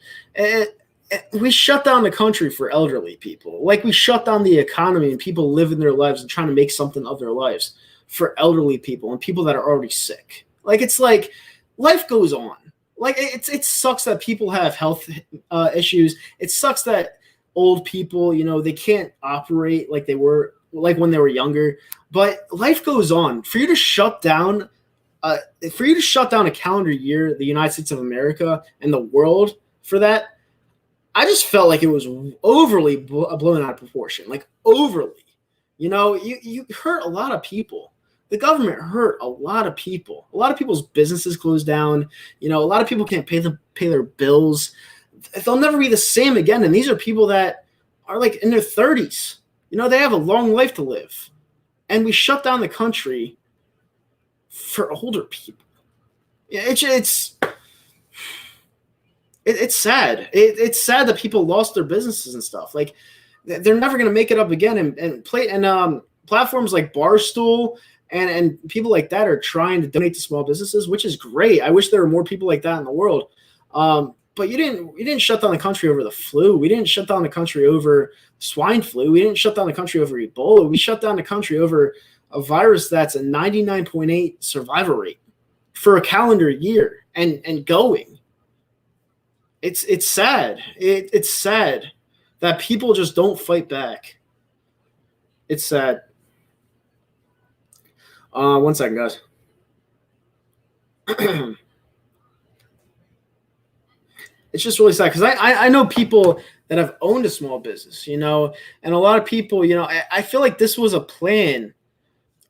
we shut down the country for elderly people. Like we shut down the economy and people living their lives and trying to make something of their lives for elderly people and people that are already sick. Like it's like life goes on. Like it sucks that people have health issues. It sucks that old people, they can't operate like they were like when they were younger. But life goes on. For you to shut down a calendar year, the United States of America and the world for that, I just felt like it was overly blown out of proportion, like overly. You hurt a lot of people. The government hurt a lot of people. A lot of people's businesses closed down. A lot of people can't pay their bills. They'll never be the same again. And these are people that are like in their 30s. They have a long life to live. And we shut down the country for older people. It's sad. It's sad that people lost their businesses and stuff. Like they're never going to make it up again. And platforms like Barstool and people like that are trying to donate to small businesses, which is great. I wish there were more people like that in the world. But you didn't shut down the country over the flu. We didn't shut down the country over swine flu. We didn't shut down the country over Ebola. We shut down the country over a virus that's a 99.8 survival rate for a calendar year and going. It's sad. It's sad that people just don't fight back. It's sad. 1 second, guys. It's just really sad because I know people that have owned a small business, and a lot of people, I feel like this was a plan.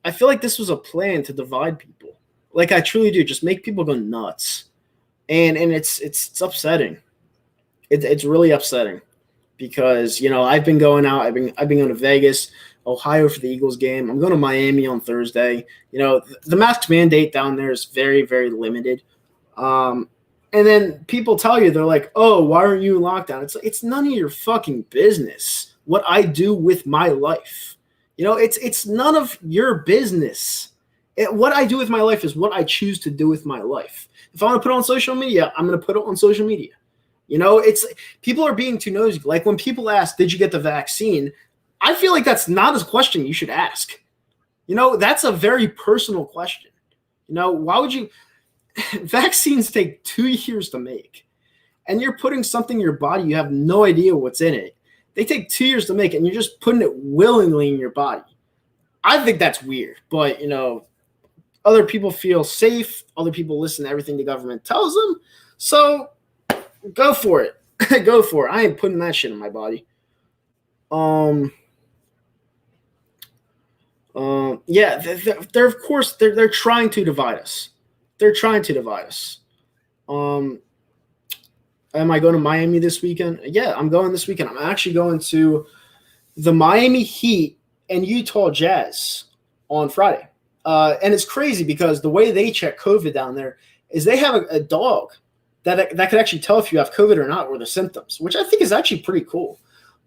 I feel like this was a plan to divide people. Like I truly do, just make people go nuts. And it's upsetting. It's really upsetting because I've been going out. I've been going to Vegas, Ohio for the Eagles game. I'm going to Miami on Thursday. The mask mandate down there is very, very limited. And then people tell you, they're like, "Oh, why aren't you in lockdown?" It's none of your fucking business what I do with my life. It's none of your business. What I do with my life is what I choose to do with my life. If I want to put it on social media, I'm going to put it on social media. It's people are being too nosy. Like when people ask, "Did you get the vaccine?" I feel like that's not a question you should ask. That's a very personal question. Why would you? Vaccines take 2 years to make, and you're putting something in your body you have no idea what's in it. They take 2 years to make, and you're just putting it willingly in your body. I think that's weird, but other people feel safe. Other people listen to everything the government tells them. So go for it. Go for it. I ain't putting that shit in my body. Yeah, they're of course they're trying to divide us. They're trying to divide us. Am I going to Miami this weekend? Yeah, I'm going this weekend. I'm actually going to the Miami Heat and Utah Jazz on Friday. And it's crazy because the way they check COVID down there is they have a dog that could actually tell if you have COVID or not, or the symptoms, which I think is actually pretty cool.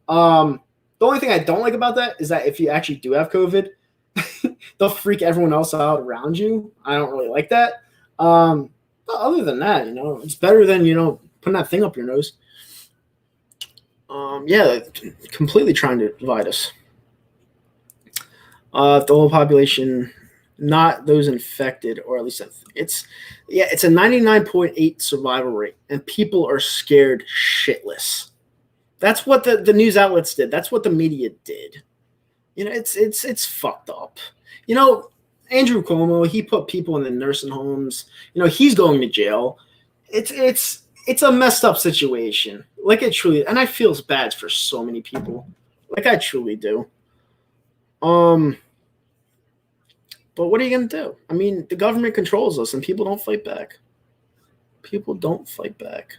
The only thing I don't like about that is that if you actually do have COVID, they'll freak everyone else out around you. I don't really like that. But other than that, it's better than, putting that thing up your nose. Yeah, completely trying to divide us. The whole population, not those infected, or at least it's a 99.8 survival rate, and people are scared shitless. That's what the news outlets did. That's what the media did. It's fucked up. Andrew Cuomo, he put people in the nursing homes. He's going to jail. It's a messed up situation. Like it truly, and I feel bad for so many people. Like I truly do. But what are you gonna do? I mean, the government controls us, and people don't fight back. People don't fight back.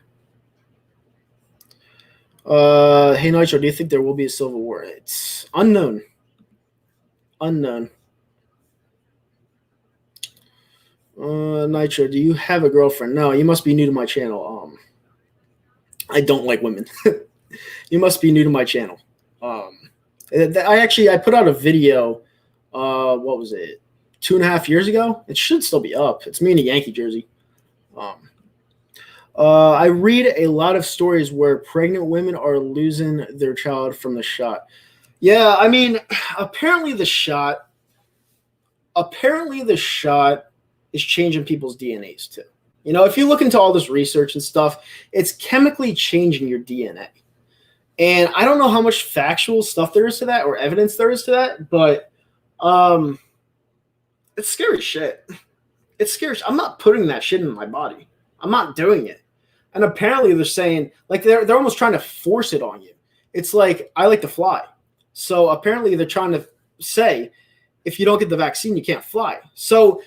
Hey Nitro, do you think there will be a civil war? It's unknown. Nitro, do you have a girlfriend? No, you must be new to my channel. I don't like women. You must be new to my channel. I put out a video. What was it? 2.5 years ago. It should still be up. It's me in a Yankee jersey. I read a lot of stories where pregnant women are losing their child from the shot. Yeah, I mean, apparently the shot is changing people's DNAs too. You know, if you look into all this research and stuff, it's chemically changing your DNA. And I don't know how much factual stuff there is to that or evidence there is to that, but it's scary shit. It's scary. I'm not putting that shit in my body. I'm not doing it. And apparently they're saying, like, they're almost trying to force it on you. It's like, I like to fly. So apparently they're trying to say, if you don't get the vaccine, you can't fly. So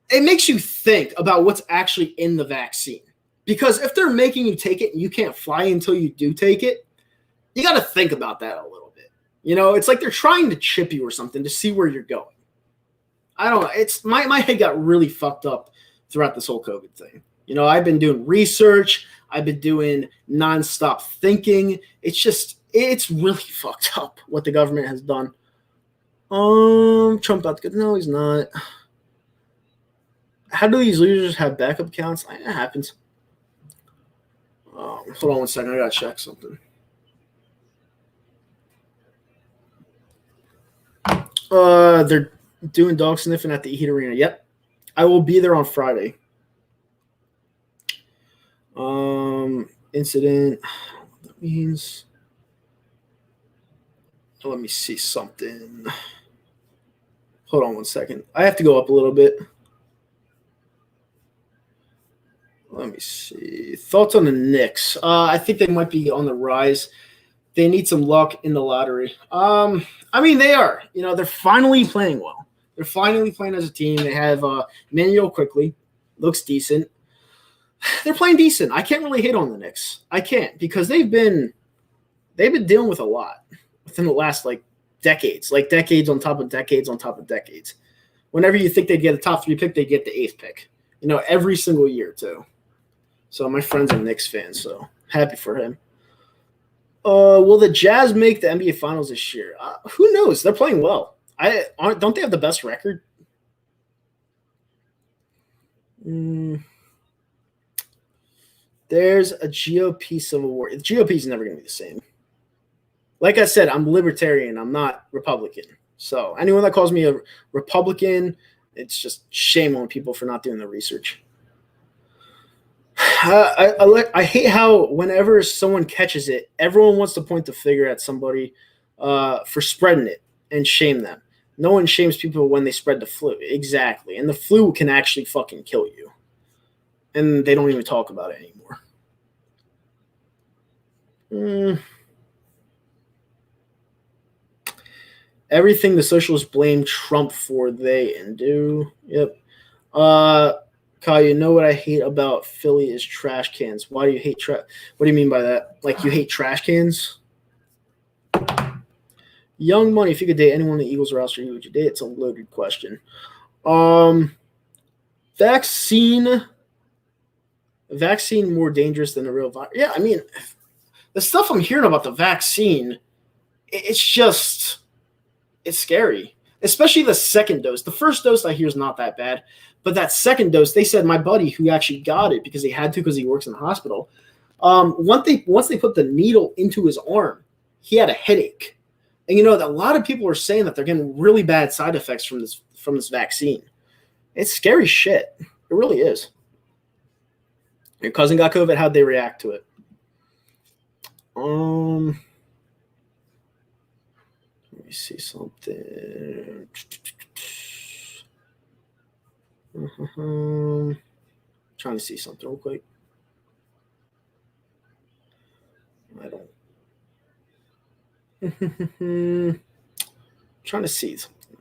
it makes you think about what's actually in the vaccine. Because if they're making you take it and you can't fly until you do take it, you got to think about that a little bit. You know, it's like they're trying to chip you or something to see where you're going. I don't know. It's my head got really fucked up throughout this whole COVID thing. You know, I've been doing research. I've been doing nonstop thinking. It's really fucked up what the government has done. Trump about to go. No, he's not. How do these losers have backup accounts? It happens. Hold on one second. I gotta check something. They're doing dog sniffing at the Heat Arena. Yep. I will be there on Friday. Incident. That means. Let me see something. Hold on one second. I have to go up a little bit. Let me see. Thoughts on the Knicks? I think they might be on the rise. They need some luck in the lottery. I mean, they are. You know, they're finally playing well. They're finally playing as a team. They have Manuel quickly. Looks decent. They're playing decent. I can't really hate on the Knicks. I can't because they've been dealing with a lot within the last decades on top of decades on top of decades. Whenever you think they'd get a top 3 pick, they get the 8th pick. You know, every single year too. So my friend's a Knicks fan, so happy for him. Will the Jazz make the NBA Finals this year? Who knows? They're playing well. Don't they have the best record? There's a GOP civil war. The GOP is never going to be the same. Like I said, I'm libertarian. I'm not Republican. So anyone that calls me a Republican, it's just shame on people for not doing the research. I hate how whenever someone catches it, everyone wants to point the finger at somebody for spreading it and shame them. No one shames people when they spread the flu. Exactly. And the flu can actually fucking kill you. And they don't even talk about it anymore. Everything the socialists blame Trump for, they and do. Yep. Kyle, you know what I hate about Philly is trash cans. Why do you hate trash? What do you mean by that? Like you hate trash cans? Young Money, if you could date anyone in the Eagles roster, who would you date? It's a loaded question. Vaccine more dangerous than the real virus. Yeah, I mean, the stuff I'm hearing about the vaccine, it's scary, especially the second dose. The first dose I hear is not that bad, but that second dose, they said my buddy who actually got it because he had to because he works in the hospital, once they put the needle into his arm, he had a headache. And, you know, a lot of people are saying that they're getting really bad side effects from this vaccine. It's scary shit. It really is. Your cousin got COVID. How'd they react to it? Let me see something. Trying to see something real quick. I don't. Trying to see something.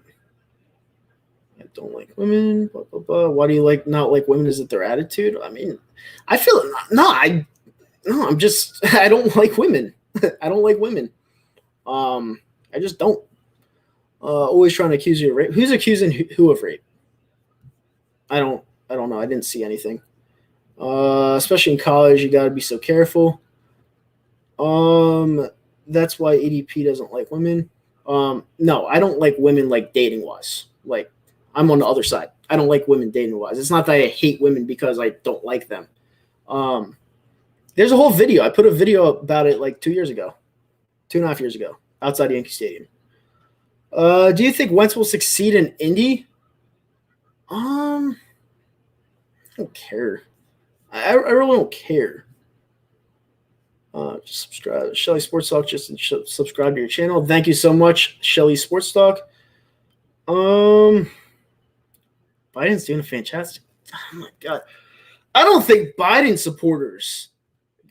I don't like women. Blah, blah, blah. Why do you not like women? Is it their attitude? I mean, I feel I don't like women. I don't like women. I just don't. Always trying to accuse you of rape. Who's accusing who of rape? I don't know. I didn't see anything. Especially in college, you got to be so careful. That's why ADP doesn't like women. No, I don't like women dating wise. Like I'm on the other side. I don't like women dating wise. It's not that I hate women because I don't like them. There's a whole video. I put a video about it like 2.5 years ago, outside Yankee Stadium. Do you think Wentz will succeed in Indy? I don't care. I really don't care. Just subscribe. Shelly Sports Talk, just subscribe to your channel. Thank you so much, Shelly Sports Talk. Biden's doing a fantastic. Oh my God. I don't think Biden supporters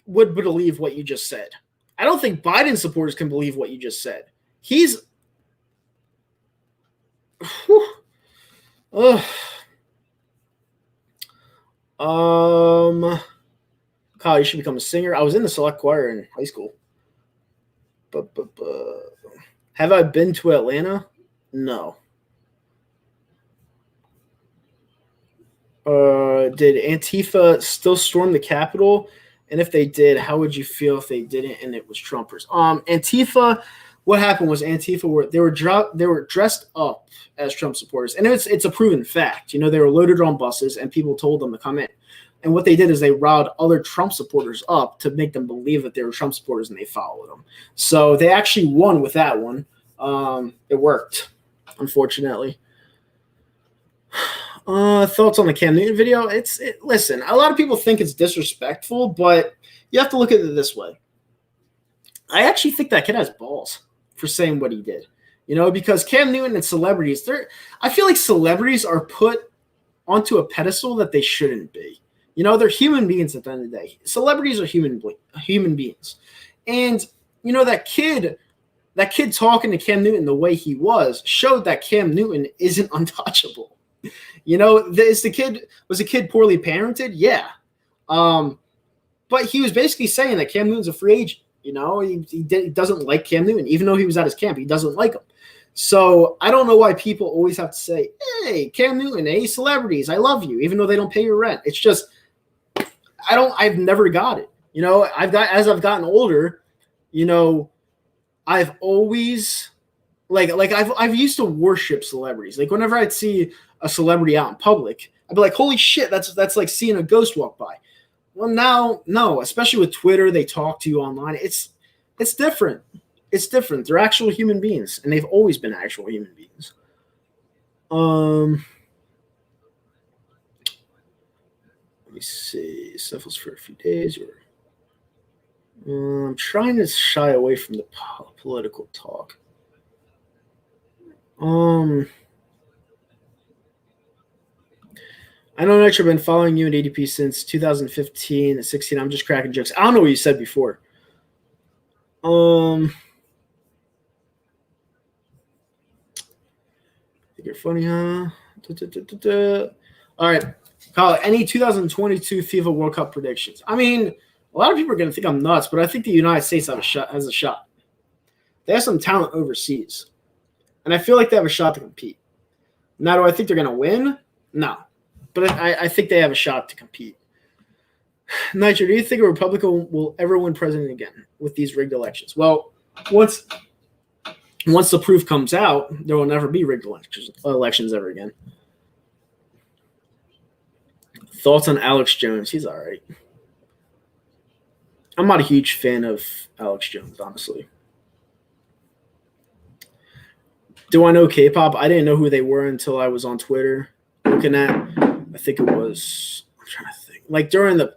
would believe what you just said. I don't think Biden supporters can believe what you just said. He's Kyle, you should become a singer. I was in the select choir in high school. But have I been to Atlanta? No. Did Antifa still storm the Capitol? And if they did, how would you feel if they didn't and it was Trumpers? Antifa, what happened was Antifa were dressed up as Trump supporters, and it's a proven fact. They were loaded on buses, and people told them to come in. And what they did is they riled other Trump supporters up to make them believe that they were Trump supporters, and they followed them. So they actually won with that one. It worked, unfortunately. Thoughts on the Cam Newton video? Listen, a lot of people think it's disrespectful, but you have to look at it this way. I actually think that kid has balls for saying what he did. Because Cam Newton and celebrities, I feel like celebrities are put onto a pedestal that they shouldn't be. They're human beings at the end of the day. Celebrities are human beings. And, that kid talking to Cam Newton the way he was showed that Cam Newton isn't untouchable. Was the kid poorly parented? Yeah. But he was basically saying that Cam Newton's a free agent. He doesn't like Cam Newton. Even though he was at his camp, he doesn't like him. So I don't know why people always have to say, hey, Cam Newton, hey, celebrities, I love you, even though they don't pay your rent. It's just, I've never got it. As I've gotten older, I've always I've used to worship celebrities. Like whenever I'd see a celebrity out in public, I'd be like, holy shit, that's like seeing a ghost walk by. Well, now, no, especially with Twitter, they talk to you online. It's different. It's different. They're actual human beings, and they've always been actual human beings. Let me see. Sniffles for a few days. I'm trying to shy away from the political talk. I know Nitro been following you and ADP since 2015 and 16. I'm just cracking jokes. I don't know what you said before. Think you're funny, huh? All right, Kyle, any 2022 FIFA World Cup predictions? I mean, a lot of people are going to think I'm nuts, but I think the United States has a shot. They have some talent overseas, and I feel like they have a shot to compete. Now, do I think they're going to win? No. But I think they have a shot to compete. Nitro, do you think a Republican will ever win president again with these rigged elections? Well, once the proof comes out, there will never be rigged elections ever again. Thoughts on Alex Jones? He's all right. I'm not a huge fan of Alex Jones, honestly. Do I know K-pop? I didn't know who they were until I was on Twitter looking at. I think it was. I'm trying to think. Like during the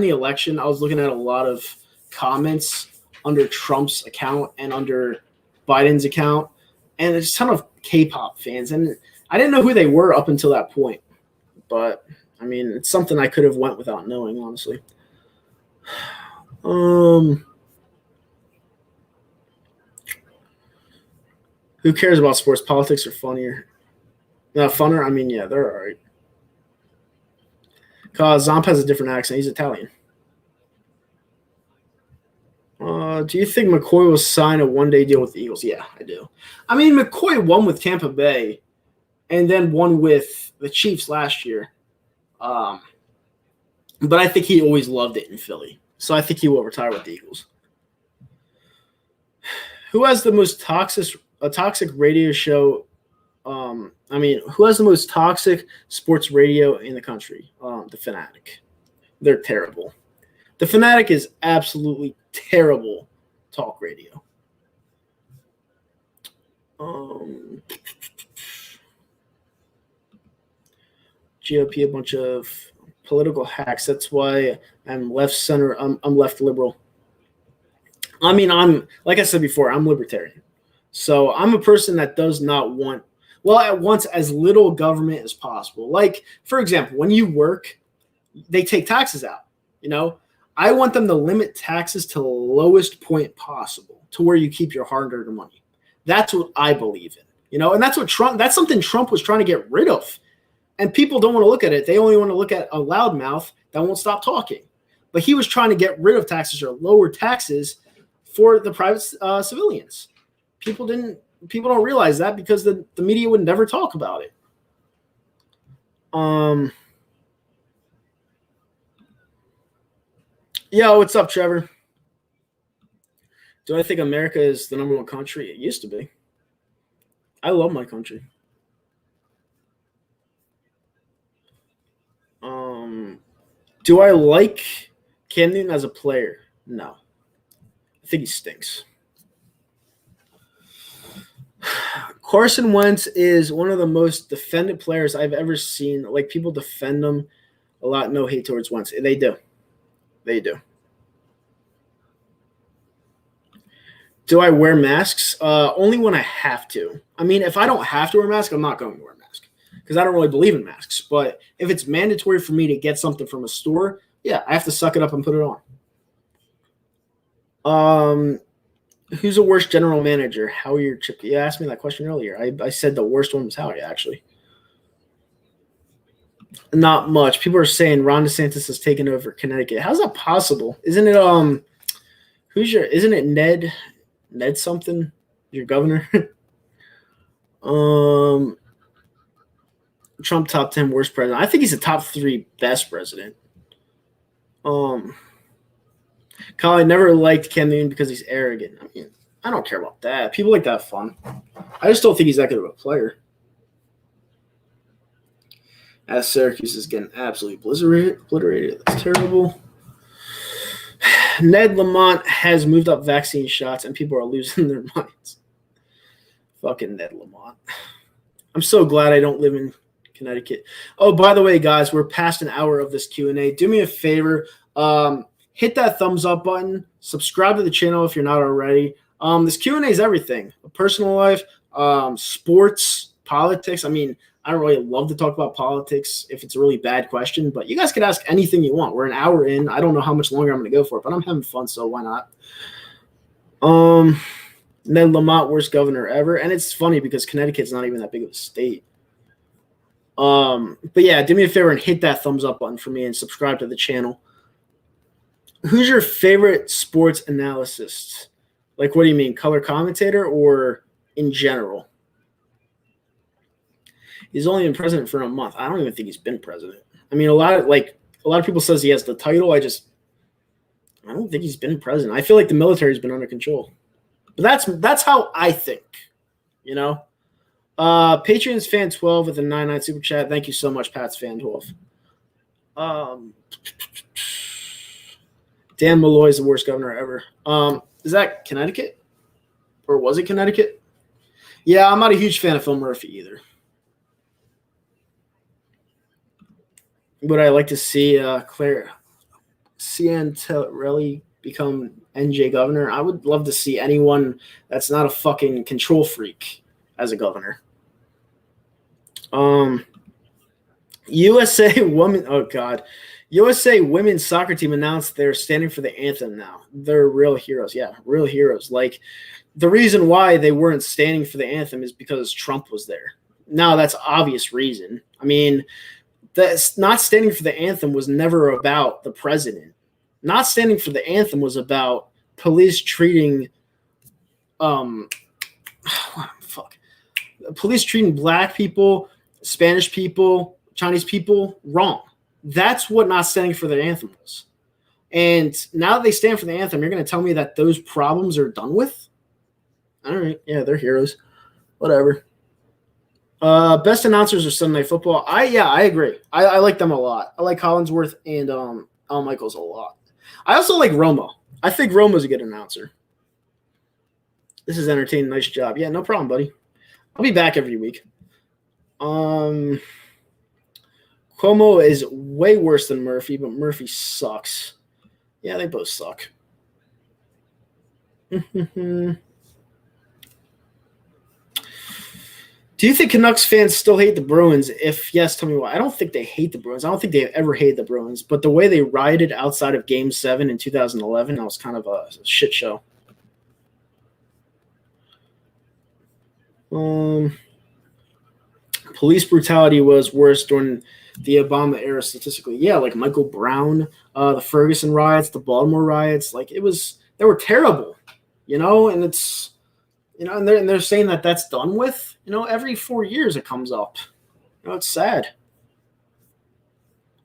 election, I was looking at a lot of comments under Trump's account and under Biden's account, and there's a ton of K-pop fans, and I didn't know who they were up until that point. But I mean, it's something I could have went without knowing, honestly. Who cares about sports? Politics are funnier. Funner? I mean, yeah, they're all right. Cause Zomp has a different accent. He's Italian. Do you think McCoy will sign a one-day deal with the Eagles? Yeah, I do. I mean, McCoy won with Tampa Bay and then won with the Chiefs last year. But I think he always loved it in Philly. So I think he will retire with the Eagles. Who has the most toxic radio show? Who has the most toxic sports radio in the country? The Fanatic. They're terrible. The Fanatic is absolutely terrible talk radio. GOP, a bunch of political hacks. That's why I'm left center. I'm left liberal. I mean, like I said before, I'm libertarian. So I'm a person that does not want, it wants as little government as possible. Like, for example, when you work, they take taxes out. I want them to limit taxes to the lowest point possible to where you keep your hard-earned money. That's what I believe in. And that's something Trump was trying to get rid of. And people don't want to look at it. They only want to look at a loudmouth that won't stop talking. But he was trying to get rid of taxes or lower taxes for the private civilians. People don't realize that because the media would never talk about it. Yo, what's up, Trevor? Do I think America is the number one country? It used to be. I love my country. Do I like Cam Newton as a player? No. I think he stinks. Carson Wentz is one of the most defended players I've ever seen. Like, people defend him a lot. No hate towards Wentz. They do. They do. Do I wear masks? Only when I have to. I mean, if I don't have to wear a mask, I'm not going to wear a mask because I don't really believe in masks. But if it's mandatory for me to get something from a store, yeah, I have to suck it up and put it on. Who's the worst general manager? Howie or Chip? You asked me that question earlier. I said the worst one was Howie, actually. Not much. People are saying Ron DeSantis has taken over Connecticut. How's that possible? Isn't it isn't it Ned something? Your governor? Trump top 10 worst president. I think he's a top 3 best president. Kyle, I never liked Cam Newton because he's arrogant. I mean, I don't care about that. People like to have fun. I just don't think he's that good of a player. As Syracuse is getting absolutely obliterated. That's terrible. Ned Lamont has moved up vaccine shots, and people are losing their minds. Fucking Ned Lamont. I'm so glad I don't live in Connecticut. Oh, by the way, guys, we're past an hour of this Q&A. Do me a favor. Hit that thumbs up button. Subscribe to the channel if you're not already. This Q&A is everything. Personal life, sports, politics. I mean, I don't really love to talk about politics if it's a really bad question, but you guys can ask anything you want. We're an hour in. I don't know how much longer I'm going to go for, but I'm having fun, so why not? Ned Lamont, worst governor ever. And it's funny because Connecticut's not even that big of a state. But yeah, do me a favor and hit that thumbs up button for me and subscribe to the channel. Who's your favorite sports analyst? Like, what do you mean, color commentator or in general? He's only been president for a month. I don't even think he's been president. I mean, a lot of people says he has the title. I don't think he's been president. I feel like the military's been under control. But that's how I think, Patriots fan 12 with a 99 super chat. Thank you so much, Pat's fan 12. Dan Malloy is the worst governor ever. Is that Connecticut? Or was it Connecticut? Yeah, I'm not a huge fan of Phil Murphy either. Would I like to see Claire Ciantarelli become NJ governor? I would love to see anyone that's not a fucking control freak as a governor. USA women. Oh God. USA women's soccer team announced they're standing for the anthem now. They're real heroes. Yeah, real heroes. Like, the reason why they weren't standing for the anthem is because Trump was there. Now, that's obvious reason. I mean, that's not standing for the anthem was never about the president. Not standing for the anthem was about police treating police treating black people, Spanish people, Chinese people wrong. That's what not standing for the anthem was. And now that they stand for the anthem, you're going to tell me that those problems are done with? All right. Yeah, they're heroes. Whatever. Best announcers of Sunday Night Football. I agree. I like them a lot. I like Collinsworth and Al Michaels a lot. I also like Romo. I think Romo's a good announcer. This is entertaining. Nice job. Yeah, no problem, buddy. I'll be back every week. Cuomo is way worse than Murphy, but Murphy sucks. Yeah, they both suck. Do you think Canucks fans still hate the Bruins? If yes, tell me why. I don't think they hate the Bruins. I don't think they ever hated the Bruins. But the way they rioted outside of Game 7 in 2011, that was kind of a shit show. Police brutality was worse during the Obama era statistically. Yeah, like Michael Brown, the Ferguson riots, the Baltimore riots. Like they were terrible, and it's, and they're saying that that's done with, every 4 years it comes up. It's sad.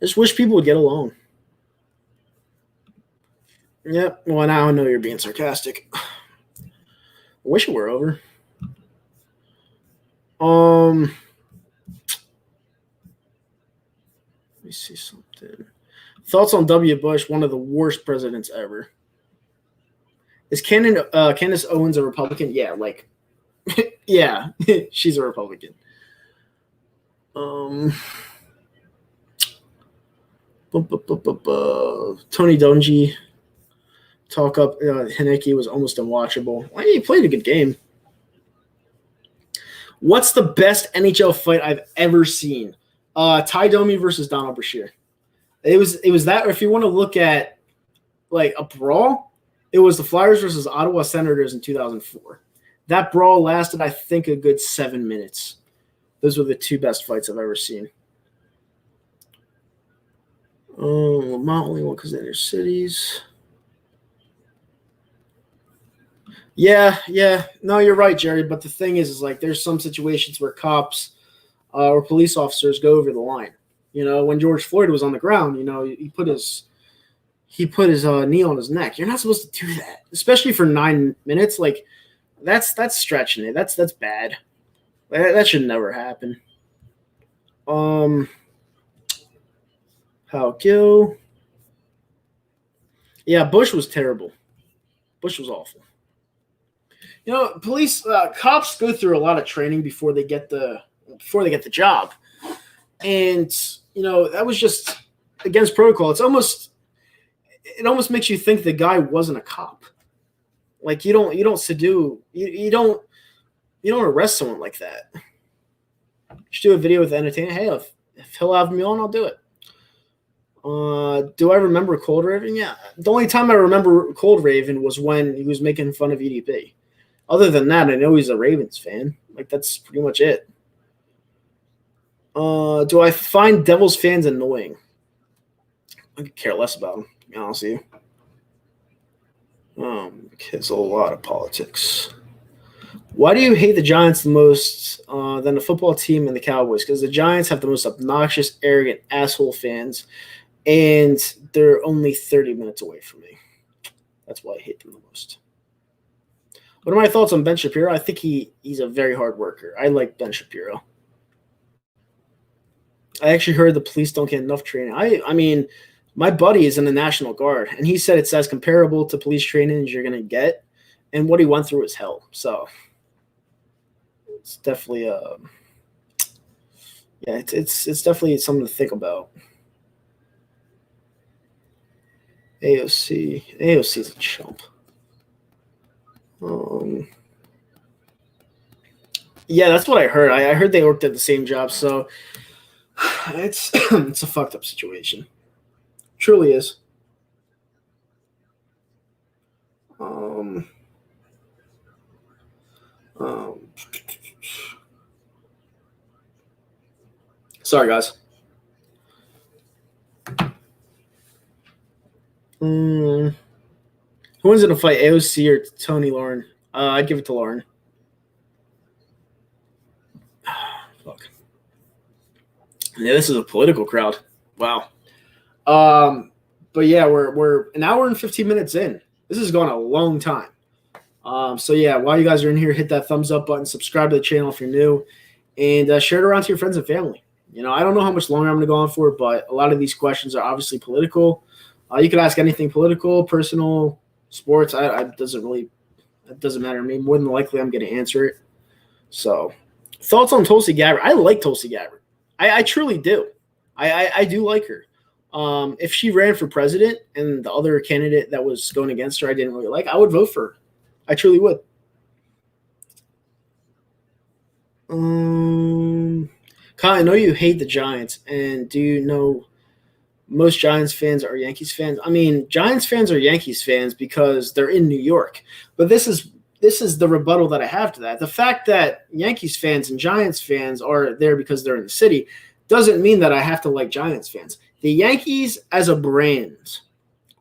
I just wish people would get along. Yep. Well, now I know you're being sarcastic. I wish it were over. Let me see something. Thoughts on W. Bush, one of the worst presidents ever. Is Candace Owens a Republican? Yeah, yeah, she's a Republican. Tony Dungy, talk up. Heineke was almost unwatchable. Well, he played a good game. What's the best NHL fight I've ever seen? Ty Domi versus Donald Brashear. It was that, or if you want to look at like a brawl, it was the Flyers versus Ottawa Senators in 2004. That brawl lasted, I think, a good 7 minutes. Those were the two best fights I've ever seen. Not only one because they're their cities. Yeah. No, you're right, Jerry. But the thing is like there's some situations where cops or police officers go over the line. When George Floyd was on the ground, he put his knee on his neck. You're not supposed to do that, especially for 9 minutes. Like that's stretching it. That's bad. That should never happen. How Gil? Yeah, Bush was terrible. Bush was awful. Police cops go through a lot of training before they get the job, and that was just against protocol. It almost makes you think the guy wasn't a cop. Like you don't arrest someone like that. You should do a video with entertainment. Hey, if he'll have me on, I'll do it. Do I remember Cold Raven? Yeah. The only time I remember Cold Raven was when he was making fun of EDP. Other than that, I know he's a Ravens fan. Like, that's pretty much it. Do I find Devils fans annoying? I could care less about them, to be honest with you. It's a lot of politics. Why do you hate the Giants the most than the football team and the Cowboys? Because the Giants have the most obnoxious, arrogant, asshole fans, and they're only 30 minutes away from me. That's why I hate them the most. What are my thoughts on Ben Shapiro? I think he's a very hard worker. I like Ben Shapiro. I actually heard the police don't get enough training. I mean, my buddy is in the National Guard, and he said it's as comparable to police training as you're going to get, and what he went through is hell. So it's definitely it's definitely something to think about. AOC is a chump. Yeah, that's what I heard. I heard they worked at the same job, so it's it's a fucked up situation. Truly is. Sorry, guys. Who wins in a fight, AOC or Tony Lauren? I'd give it to Lauren. Fuck. Yeah, this is a political crowd. Wow. But yeah, we're an hour and 15 minutes in. This has gone a long time. So yeah, while you guys are in here, hit that thumbs up button, subscribe to the channel if you're new, and share it around to your friends and family. I don't know how much longer I'm going to go on for, but a lot of these questions are obviously political. You could ask anything political, personal, sports. It doesn't matter to me. More than likely, I'm going to answer it. So, thoughts on Tulsi Gabbard? I like Tulsi Gabbard. I truly do. I do like her. If she ran for president and the other candidate that was going against her I didn't really like, I would vote for her. I truly would. Kyle, I know you hate the Giants, and do you know most Giants fans are Yankees fans? I mean, Giants fans are Yankees fans because they're in New York. But this is the rebuttal that I have to that. The fact that Yankees fans and Giants fans are there because they're in the city doesn't mean that I have to like Giants fans. The Yankees as a brand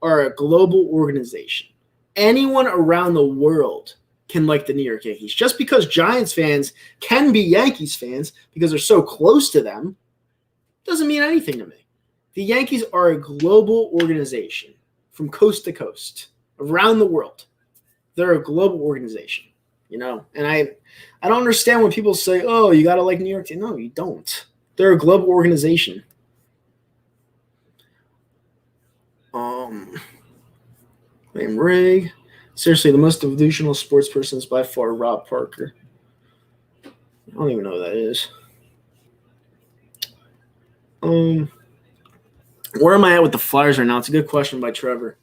are a global organization. Anyone around the world can like the New York Yankees. Just because Giants fans can be Yankees fans because they're so close to them doesn't mean anything to me. The Yankees are a global organization from coast to coast around the world. They're a global organization, and I don't understand when people say, oh, you got to like New York. No, you don't. They're a global organization. Rig. Seriously, the most delusional sports person is by far Rob Parker. I don't even know who that is. Where am I at with the Flyers right now? It's a good question by Trevor.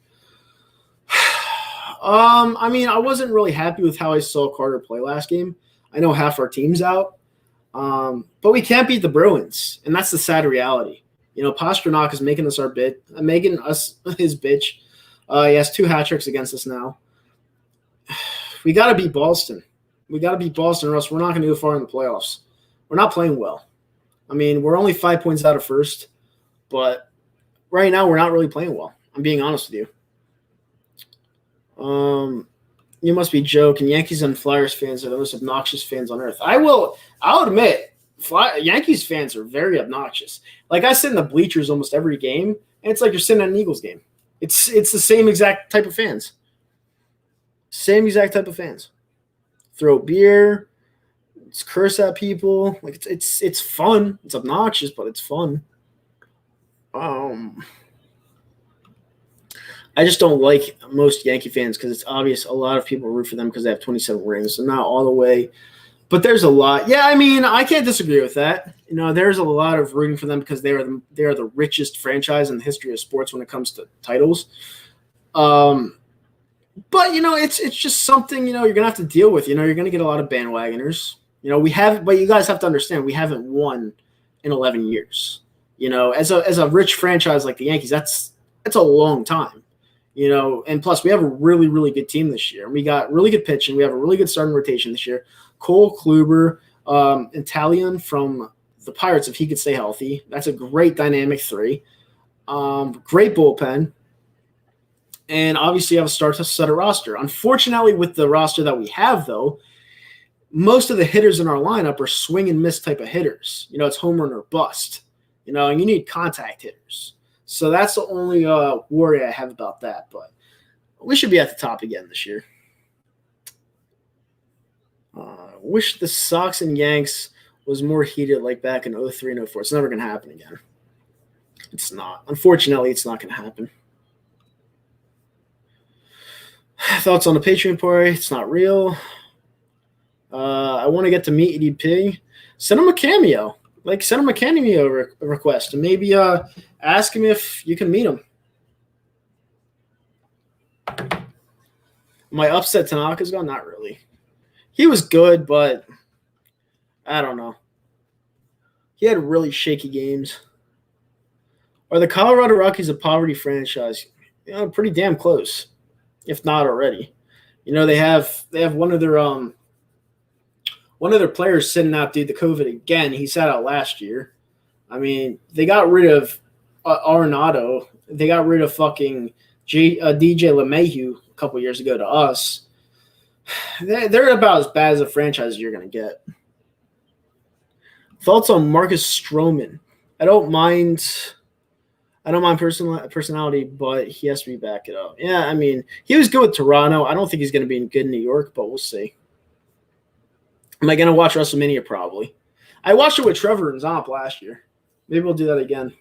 I mean, I wasn't really happy with how I saw Carter play last game. I know half our team's out, but we can't beat the Bruins, and that's the sad reality. Pasternak is making us his bitch. He has 2 hat tricks against us now. We got to beat Boston. We got to beat Boston, or else we're not going to go far in the playoffs. We're not playing well. I mean, we're only 5 points out of first, but right now we're not really playing well. I'm being honest with you. You must be joking. Yankees and Flyers fans are the most obnoxious fans on earth. I'll admit, Yankees fans are very obnoxious. Like, I sit in the bleachers almost every game, and it's like you're sitting at an Eagles game. It's the same exact type of fans. Same exact type of fans. Throw beer, curse at people. Like, it's fun. It's obnoxious, but it's fun. I just don't like most Yankee fans because it's obvious a lot of people root for them because they have 27 rings. So not all the way, but there's a lot. Yeah, I mean, I can't disagree with that. There's a lot of rooting for them because they are the richest franchise in the history of sports when it comes to titles. But it's just something you're gonna have to deal with. You're gonna get a lot of bandwagoners. But you guys have to understand we haven't won in 11 years. As a rich franchise like the Yankees, that's a long time. And plus we have a really, really good team this year. We got really good pitching. We have a really good starting rotation this year. Cole Kluber, Italian from the Pirates, if he could stay healthy. That's a great dynamic 3. Great bullpen. And obviously you have a star-studded roster. Unfortunately, with the roster that we have, though, most of the hitters in our lineup are swing and miss type of hitters. It's home run or bust. And you need contact hitters. So that's the only worry I have about that. But we should be at the top again this year. Wish the Sox and Yanks was more heated like back in 03 and 04. It's never going to happen again. It's not. Unfortunately, it's not going to happen. Thoughts on the Patreon party? It's not real. I want to get to meet EDP. Send him a cameo. Send him a cameo request and maybe ask him if you can meet him. Am I upset Tanaka's gone? Not really. He was good, but I don't know. He had really shaky games. Are the Colorado Rockies a poverty franchise? Pretty damn close, if not already. They have one of their players sitting out due to COVID again. He sat out last year. I mean, they got rid of Arenado. They got rid of fucking DJ LeMahieu a couple years ago to us. They're about as bad as a franchise as you're going to get. Thoughts on Marcus Strowman? I don't mind personality, but he has to be back it up. Yeah, I mean, he was good with Toronto. I don't think he's going to be good in New York, but we'll see. Am I going to watch WrestleMania? Probably. I watched it with Trevor and Zomp last year. Maybe we'll do that again.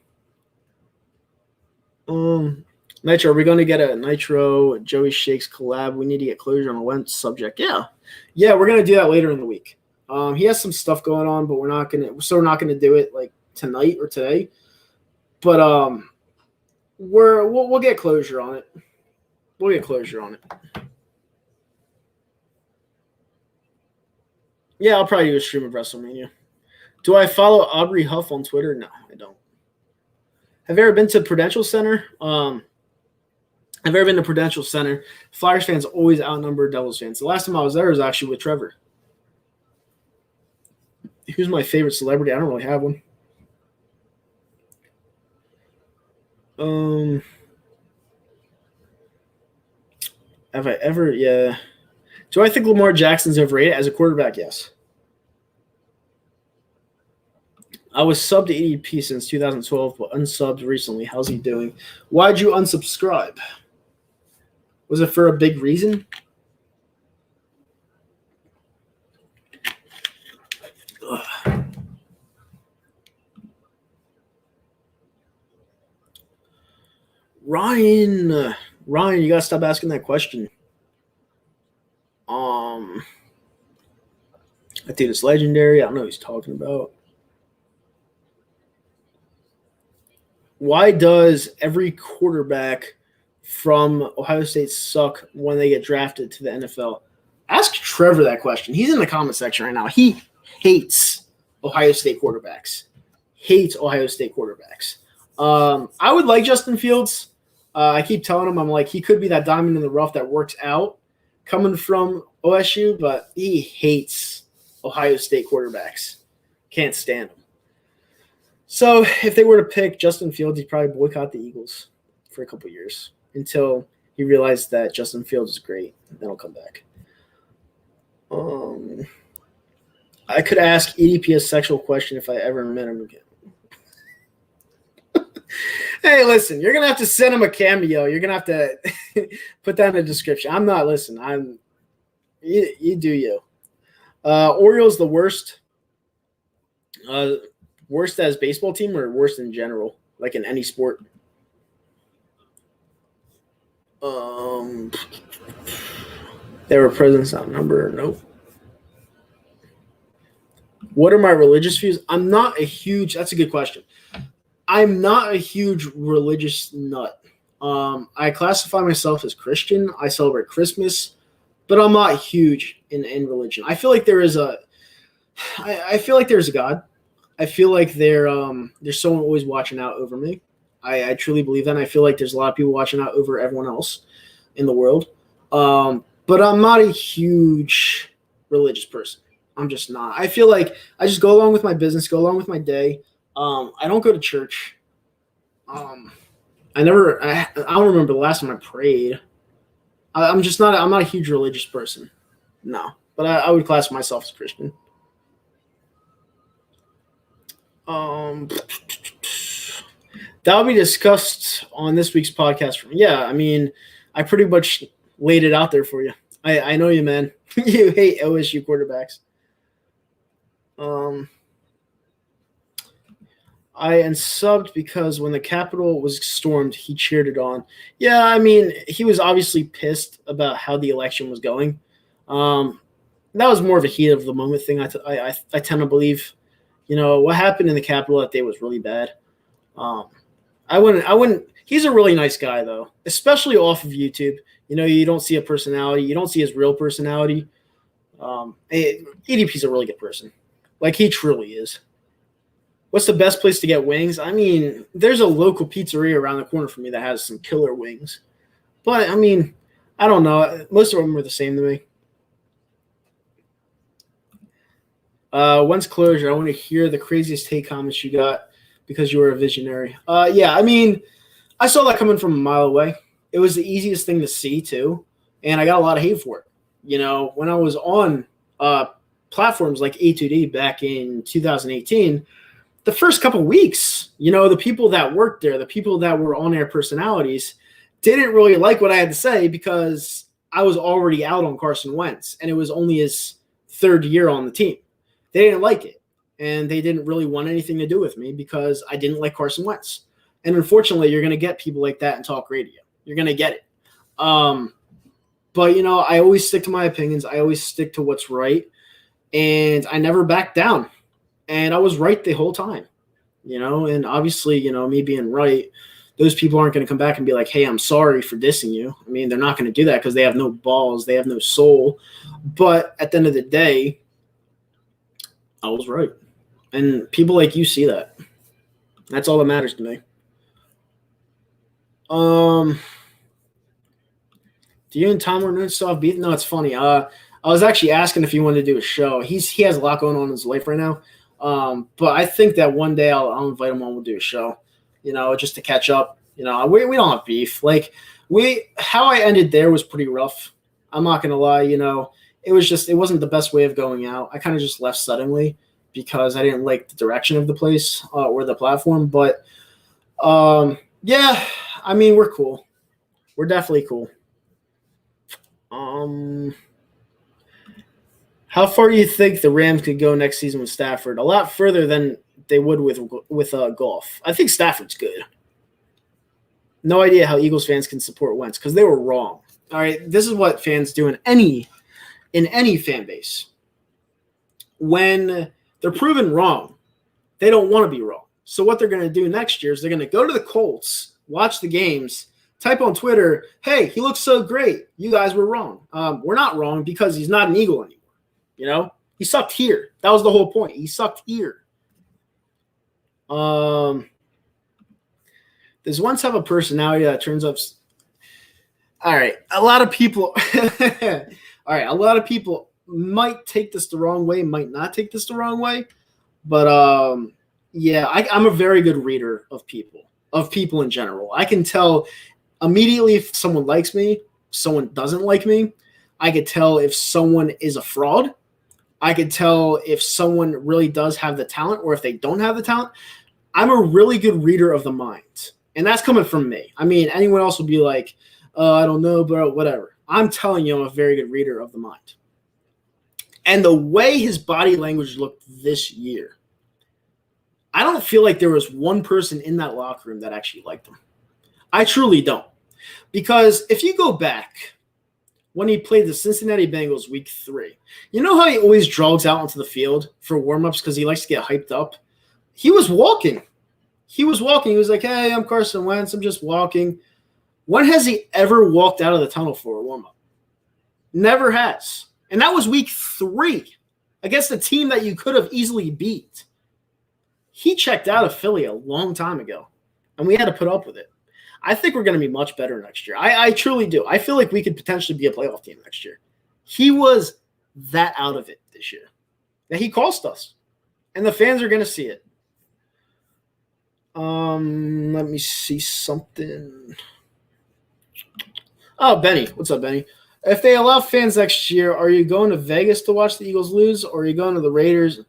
Nitro, are we going to get a Nitro Joey Shakes collab? We need to get closure on a Wentz subject. Yeah, we're going to do that later in the week. He has some stuff going on, but we're not going to do it like tonight or today. But we'll get closure on it. We'll get closure on it. Yeah, I'll probably do a stream of WrestleMania. Do I follow Aubrey Huff on Twitter? No, I don't. Have you ever been to Prudential Center? I've ever been to Prudential Center. Flyers fans always outnumber Devils fans. The last time I was there was actually with Trevor. Who's my favorite celebrity? I don't really have one. Have I ever? Yeah. Do I think Lamar Jackson's overrated as a quarterback? Yes. I was subbed to EDP since 2012, but unsubbed recently. How's he doing? Why'd you unsubscribe? Was it for a big reason? Ugh. Ryan, you gotta stop asking that question. I think it's legendary. I don't know what he's talking about. Why does every quarterback from Ohio State suck when they get drafted to the NFL? Ask Trevor that question. He's in the comment section right now. He hates Ohio State quarterbacks. I would like Justin Fields. I keep telling him, I'm like, he could be that diamond in the rough that works out coming from OSU, but he hates Ohio State quarterbacks. Can't stand them. So if they were to pick Justin Fields, he'd probably boycott the Eagles for a couple years until he realized that Justin Fields is great. Then he'll come back. I could ask EDP a sexual question if I ever met him again. Hey, listen, you're going to have to send him a cameo. You're going to have to put that in the description. I'm not listening. You do you. Orioles the worst. Worst as baseball team or worst in general, like in any sport? They were presence outnumber. Nope. What are my religious views? That's a good question. I'm not a huge religious nut. I classify myself as Christian. I celebrate Christmas, but I'm not huge in religion. I feel like there's a God. I feel like there's someone always watching out over me. I truly believe that. And I feel like there's a lot of people watching out over everyone else in the world. But I'm not a huge religious person. I'm just not. I feel like I just go along with my business, go along with my day. I don't go to church. I don't remember the last time I prayed. I'm not a huge religious person. No, but I would class myself as Christian. That will be discussed on this week's podcast. Yeah, I mean, I pretty much laid it out there for you. I know you, man. You hate OSU quarterbacks. I unsubbed because when the Capitol was stormed, he cheered it on. Yeah, I mean, he was obviously pissed about how the election was going. That was more of a heat of the moment thing. I tend to believe, what happened in the Capitol that day was really bad. I wouldn't. He's a really nice guy though, especially off of YouTube. You don't see a personality. You don't see his real personality. EDP's a really good person. Like he truly is. What's the best place to get wings? I mean, there's a local pizzeria around the corner from me that has some killer wings. But, I mean, I don't know. Most of them are the same to me. When's closure? I want to hear the craziest take comments you got because you were a visionary. Yeah, I mean, I saw that coming from a mile away. It was the easiest thing to see, too. And I got a lot of hate for it. When I was on platforms like A2D back in 2018, the first couple of weeks, the people that worked there, the people that were on-air personalities didn't really like what I had to say because I was already out on Carson Wentz, and it was only his third year on the team. They didn't like it, and they didn't really want anything to do with me because I didn't like Carson Wentz. And unfortunately, you're going to get people like that in talk radio. You're going to get it. But, I always stick to my opinions. I always stick to what's right. And I never back down. And I was right the whole time, And obviously, me being right, those people aren't going to come back and be like, hey, I'm sorry for dissing you. I mean, they're not going to do that because they have no balls. They have no soul. But at the end of the day, I was right. And people like you see that. That's all that matters to me. Do you and Tom Warner still have beef? No, it's funny. I was actually asking if he wanted to do a show. He has a lot going on in his life right now. But I think that one day I'll invite him on. We'll do a show, just to catch up. We don't have beef. Like how I ended there was pretty rough. I'm not going to lie. It wasn't the best way of going out. I kind of just left suddenly because I didn't like the direction of the place or the platform. But yeah, I mean, we're cool. We're definitely cool. How far do you think the Rams could go next season with Stafford? A lot further than they would with Goff. I think Stafford's good. No idea how Eagles fans can support Wentz because they were wrong. All right, this is what fans do in any fan base. When they're proven wrong, they don't want to be wrong. So what they're going to do next year is they're going to go to the Colts, watch the games, type on Twitter, hey, he looks so great. You guys were wrong. We're not wrong because he's not an Eagle anymore. He sucked here. That was the whole point. He sucked here. Does Wentz have a personality that turns up? All right. A lot of people might take this the wrong way, might not take this the wrong way. But yeah, I'm a very good reader of people in general. I can tell immediately if someone likes me, someone doesn't like me. I could tell if someone is a fraud. I could tell if someone really does have the talent or if they don't have the talent. I'm a really good reader of the mind. And that's coming from me. I mean, anyone else would be like, I don't know, but whatever. I'm telling you, I'm a very good reader of the mind. And the way his body language looked this year, I don't feel like there was one person in that locker room that actually liked him. I truly don't. Because if you go back when he played the Cincinnati Bengals week 3, you know how he always jogs out onto the field for warm-ups because he likes to get hyped up? He was walking. He was like, hey, I'm Carson Wentz. I'm just walking. When has he ever walked out of the tunnel for a warm-up? Never has. And that was week 3 against a team that you could have easily beat. He checked out of Philly a long time ago, and we had to put up with it. I think we're going to be much better next year. I truly do. I feel like we could potentially be a playoff team next year. He was that out of it this year. That he cost us, and the fans are going to see it. Let me see something. Oh, Benny. What's up, Benny? If they allow fans next year, are you going to Vegas to watch the Eagles lose, or are you going to the Raiders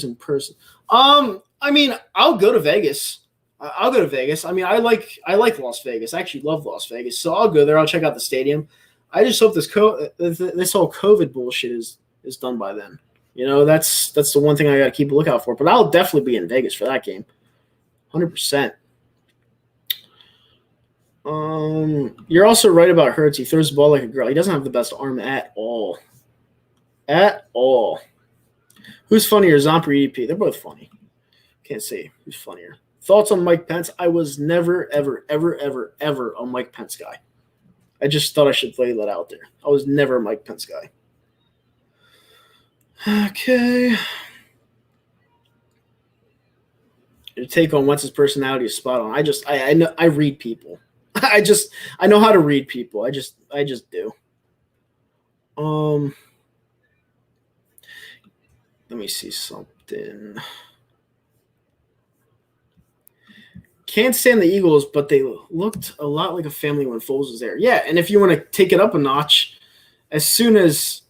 in person? I mean, I'll go to Vegas. I mean, I like Las Vegas. I actually love Las Vegas, so I'll go there. I'll check out the stadium. I just hope this whole COVID bullshit is done by then. That's the one thing I got to keep a lookout for. But I'll definitely be in Vegas for that game, 100%. You're also right about Hurts. He throws the ball like a girl. He doesn't have the best arm at all. At all. Who's funnier, Zomp or EDP? They're both funny. Can't say who's funnier. Thoughts on Mike Pence? I was never, ever, ever, ever, ever a Mike Pence guy. I just thought I should lay that out there. I was never a Mike Pence guy. Okay. Your take on Wentz's personality is spot on. I know I read people. I know how to read people. I just do. Let me see something. Can't stand the Eagles, but they looked a lot like a family when Foles was there. Yeah, and if you want to take it up a notch, as soon as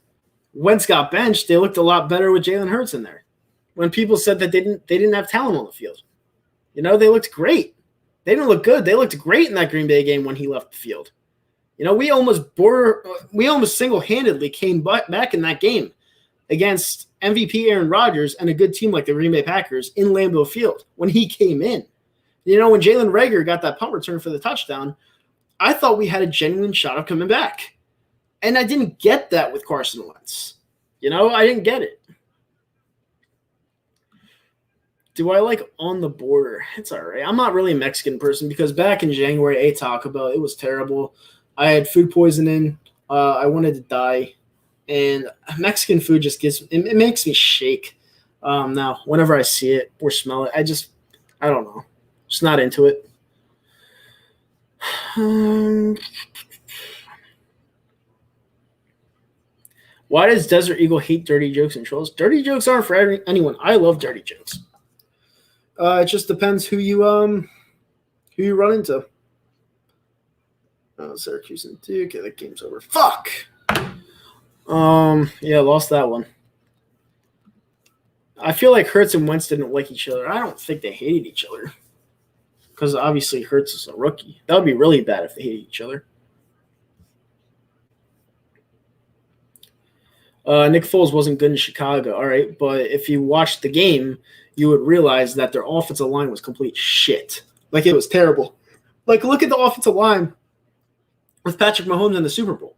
Wentz got benched, they looked a lot better with Jalen Hurts in there. When people said that they didn't have talent on the field, they looked great. They didn't look good. They looked great in that Green Bay game when he left the field. We almost single-handedly came back in that game against MVP Aaron Rodgers and a good team like the Green Bay Packers in Lambeau Field when he came in. When Jalen Reagor got that punt return for the touchdown, I thought we had a genuine shot of coming back. And I didn't get that with Carson Wentz. I didn't get it. Do I like On the Border? It's all right. I'm not really a Mexican person because back in January, I ate Taco Bell. It was terrible. I had food poisoning. I wanted to die. And Mexican food just it makes me shake. Now, whenever I see it or smell it, I don't know. Just not into it. Why does Desert Eagle hate dirty jokes and trolls? Dirty jokes aren't for anyone. I love dirty jokes. It just depends who you run into. Oh, Syracuse and Duke. Okay, that game's over. Fuck. Yeah, lost that one. I feel like Hurts and Wentz didn't like each other. I don't think they hated each other. Because obviously Hurts is a rookie. That would be really bad if they hated each other. Nick Foles wasn't good in Chicago. All right, but if you watched the game, you would realize that their offensive line was complete shit. Like, it was terrible. Like, look at the offensive line with Patrick Mahomes in the Super Bowl.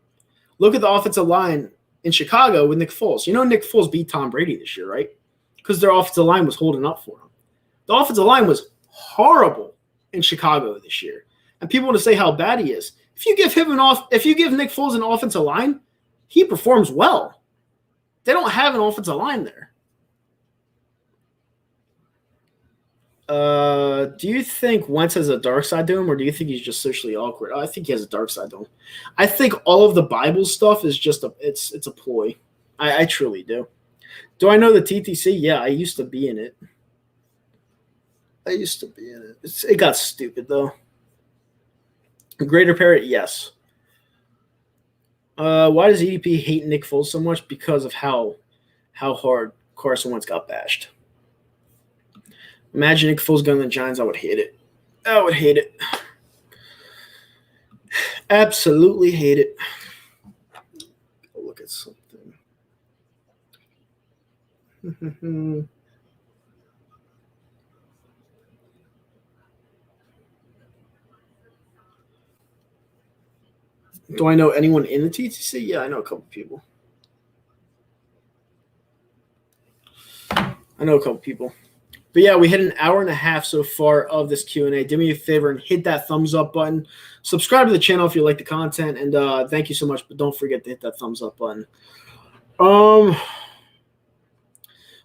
Look at the offensive line in Chicago with Nick Foles. Nick Foles beat Tom Brady this year, right? Because their offensive line was holding up for him. The offensive line was horrible in Chicago this year. And people want to say how bad he is. If you give Nick Foles an offensive line, he performs well. They don't have an offensive line there. Do you think Wentz has a dark side to him, or do you think he's just socially awkward? I think he has a dark side to him. I think all of the Bible stuff is just it's a ploy. I truly do. Do I know the TTC? Yeah, I used to be in it. It got stupid, though. Greater Parrot, yes. Why does EDP hate Nick Foles so much? Because of how hard Carson Wentz got bashed. Imagine Nick Foles going to the Giants. I would hate it. Absolutely hate it. Go look at something. Do I know anyone in the TTC? Yeah, I know a couple people. But yeah, we hit an hour and a half so far of this Q&A. Do me a favor and hit that thumbs up button. Subscribe to the channel if you like the content. And thank you so much. But don't forget to hit that thumbs up button.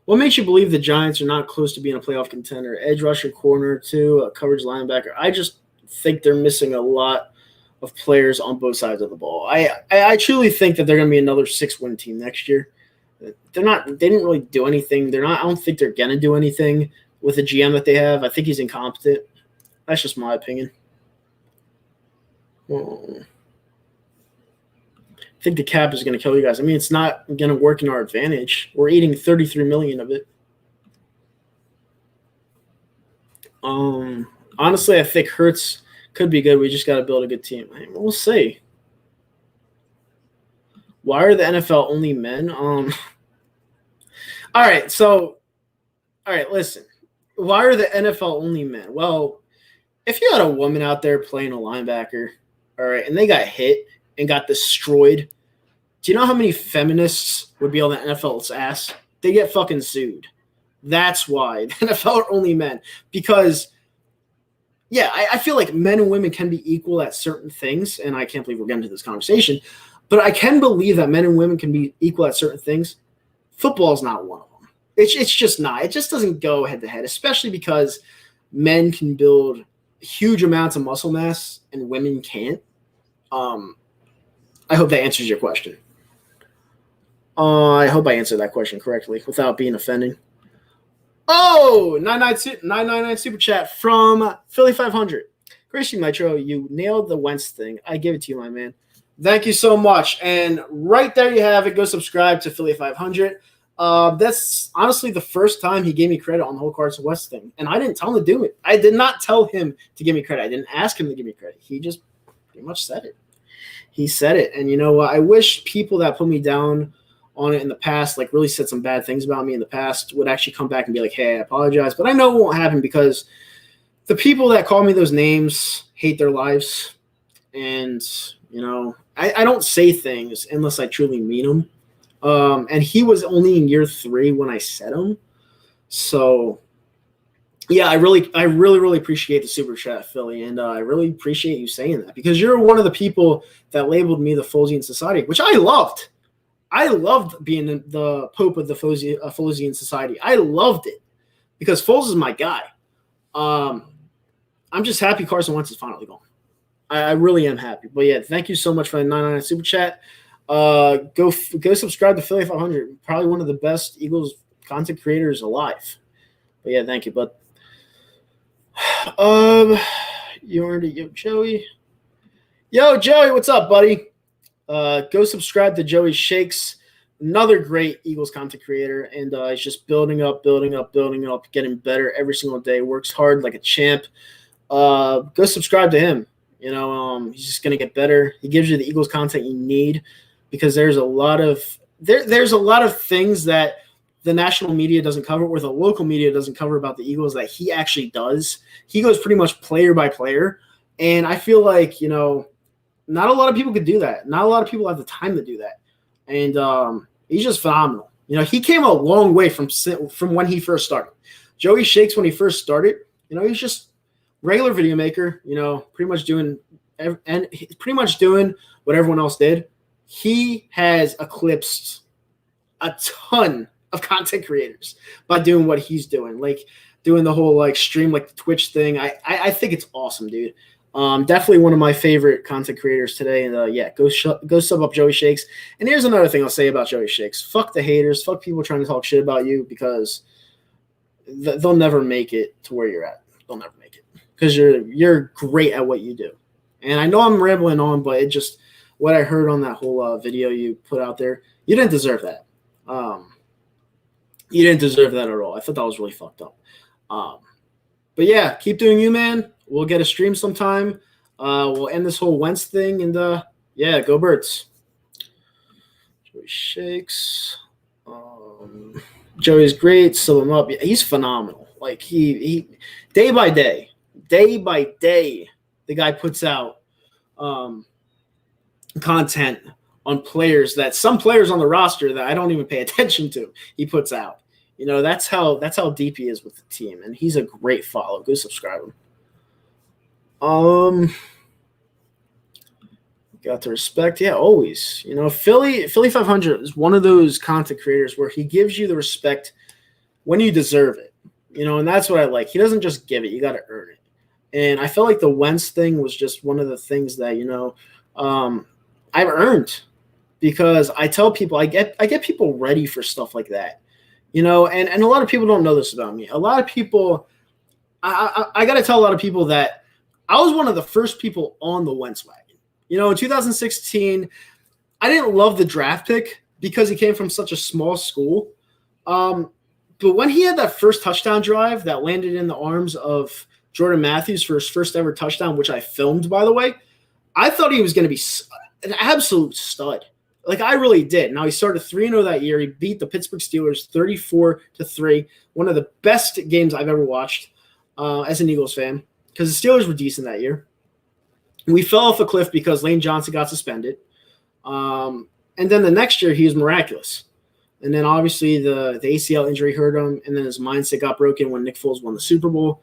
What makes you believe the Giants are not close to being a playoff contender? Edge rusher, corner, too, coverage linebacker. I just think they're missing a lot of players on both sides of the ball. I truly think that they're going to be another 6-win team next year. They didn't really do anything. I don't think they're going to do anything with the GM that they have. I think he's incompetent. That's just my opinion. I think the cap is going to kill you guys. I mean, it's not going to work in our advantage. We're eating $33 million of it. Honestly, I think Hurts could be good. We just got to build a good team. We'll see. Why are the NFL only men? All right, listen. Why are the NFL only men? Well, if you had a woman out there playing a linebacker, all right, and they got hit and got destroyed, do you know how many feminists would be on the NFL's ass? They get fucking sued. That's why the NFL are only men. Because, yeah, I feel like men and women can be equal at certain things, and I can't believe we're getting into this conversation, but I can believe that men and women can be equal at certain things. Football is not one of them. It's just not. It just doesn't go head-to-head, especially because men can build huge amounts of muscle mass and women can't. I hope that answers your question. I hope I answered that question correctly without being offending. Oh, 999 super chat from Philly 500. Gracie Metro, you nailed the Wentz thing. I give it to you, my man. Thank you so much. And right there you have it. Go subscribe to Philly 500. That's honestly the first time he gave me credit on the whole Carson Wentz thing. And I didn't tell him to do it. I did not tell him to give me credit. I didn't ask him to give me credit. He just pretty much said it. He said it. And you know what? I wish people that put me down on it in the past, like really said some bad things about me in the past, would actually come back and be like, hey, I apologize. But I know it won't happen because the people that call me those names hate their lives. And, I don't say things unless I truly mean them. And he was only in year 3 when I said them. So, yeah, I really appreciate the super chat, Philly, and I really appreciate you saying that because you're one of the people that labeled me the Folesian Society, which I loved. I loved being the Pope of the Folesian Society. I loved it because Foles is my guy. I'm just happy Carson Wentz is finally gone. I really am happy. But yeah, thank you so much for the 99 super chat. Go subscribe to Philly 500. Probably one of the best Eagles content creators alive. But yeah, thank you, bud. You earned it, Joey. Yo, Joey, what's up, buddy? Go subscribe to Joey Shakes, another great Eagles content creator, and he's just building up, getting better every single day. Works hard like a champ. Go subscribe to him. He's just gonna get better. He gives you the Eagles content you need because there's a lot of things that the national media doesn't cover or the local media doesn't cover about the Eagles that he actually does. He goes pretty much player by player, and I feel like not a lot of people could do that. Not a lot of people have the time to do that. And he's just phenomenal. He came a long way from when he first started. Joey Shakes, when he first started, he's just regular video maker, pretty much doing what everyone else did. He has eclipsed a ton of content creators by doing what he's doing, like doing the whole stream, like the Twitch thing. I think it's awesome, dude. Definitely one of my favorite content creators today. And yeah, go sub up Joey Shakes. And here's another thing I'll say about Joey Shakes. Fuck the haters. Fuck people trying to talk shit about you because they'll never make it to where you're at. They'll never make it because you're great at what you do. And I know I'm rambling on, but it just what I heard on that whole video you put out there, you didn't deserve that. You didn't deserve that at all. I thought that was really fucked up. But yeah, keep doing you, man. We'll get a stream sometime. We'll end this whole Wentz thing, and yeah, go Birds. Joey Shakes. Joey's great. Sub him up. Yeah, he's phenomenal. Like he day by day, the guy puts out content on players that some players on the roster that I don't even pay attention to. He puts out. That's how deep he is with the team, and he's a great follow. Go subscribe him. Got to respect. Yeah, always. Philly 500 is one of those content creators where he gives you the respect when you deserve it. And that's what I like. He doesn't just give it. You got to earn it. And I felt like the Wentz thing was just one of the things that, I've earned because I tell people I get people ready for stuff like that. And a lot of people don't know this about me. A lot of people, I got to tell a lot of people that I was one of the first people on the Wentz wagon. In 2016, I didn't love the draft pick because he came from such a small school. But when he had that first touchdown drive that landed in the arms of Jordan Matthews for his first ever touchdown, which I filmed, by the way, I thought he was going to be an absolute stud. Like, I really did. Now, he started 3-0 that year. He beat the Pittsburgh Steelers 34-3, one of the best games I've ever watched as an Eagles fan because the Steelers were decent that year. We fell off a cliff because Lane Johnson got suspended. And then the next year, he was miraculous. And then, obviously, the ACL injury hurt him, and then his mindset got broken when Nick Foles won the Super Bowl.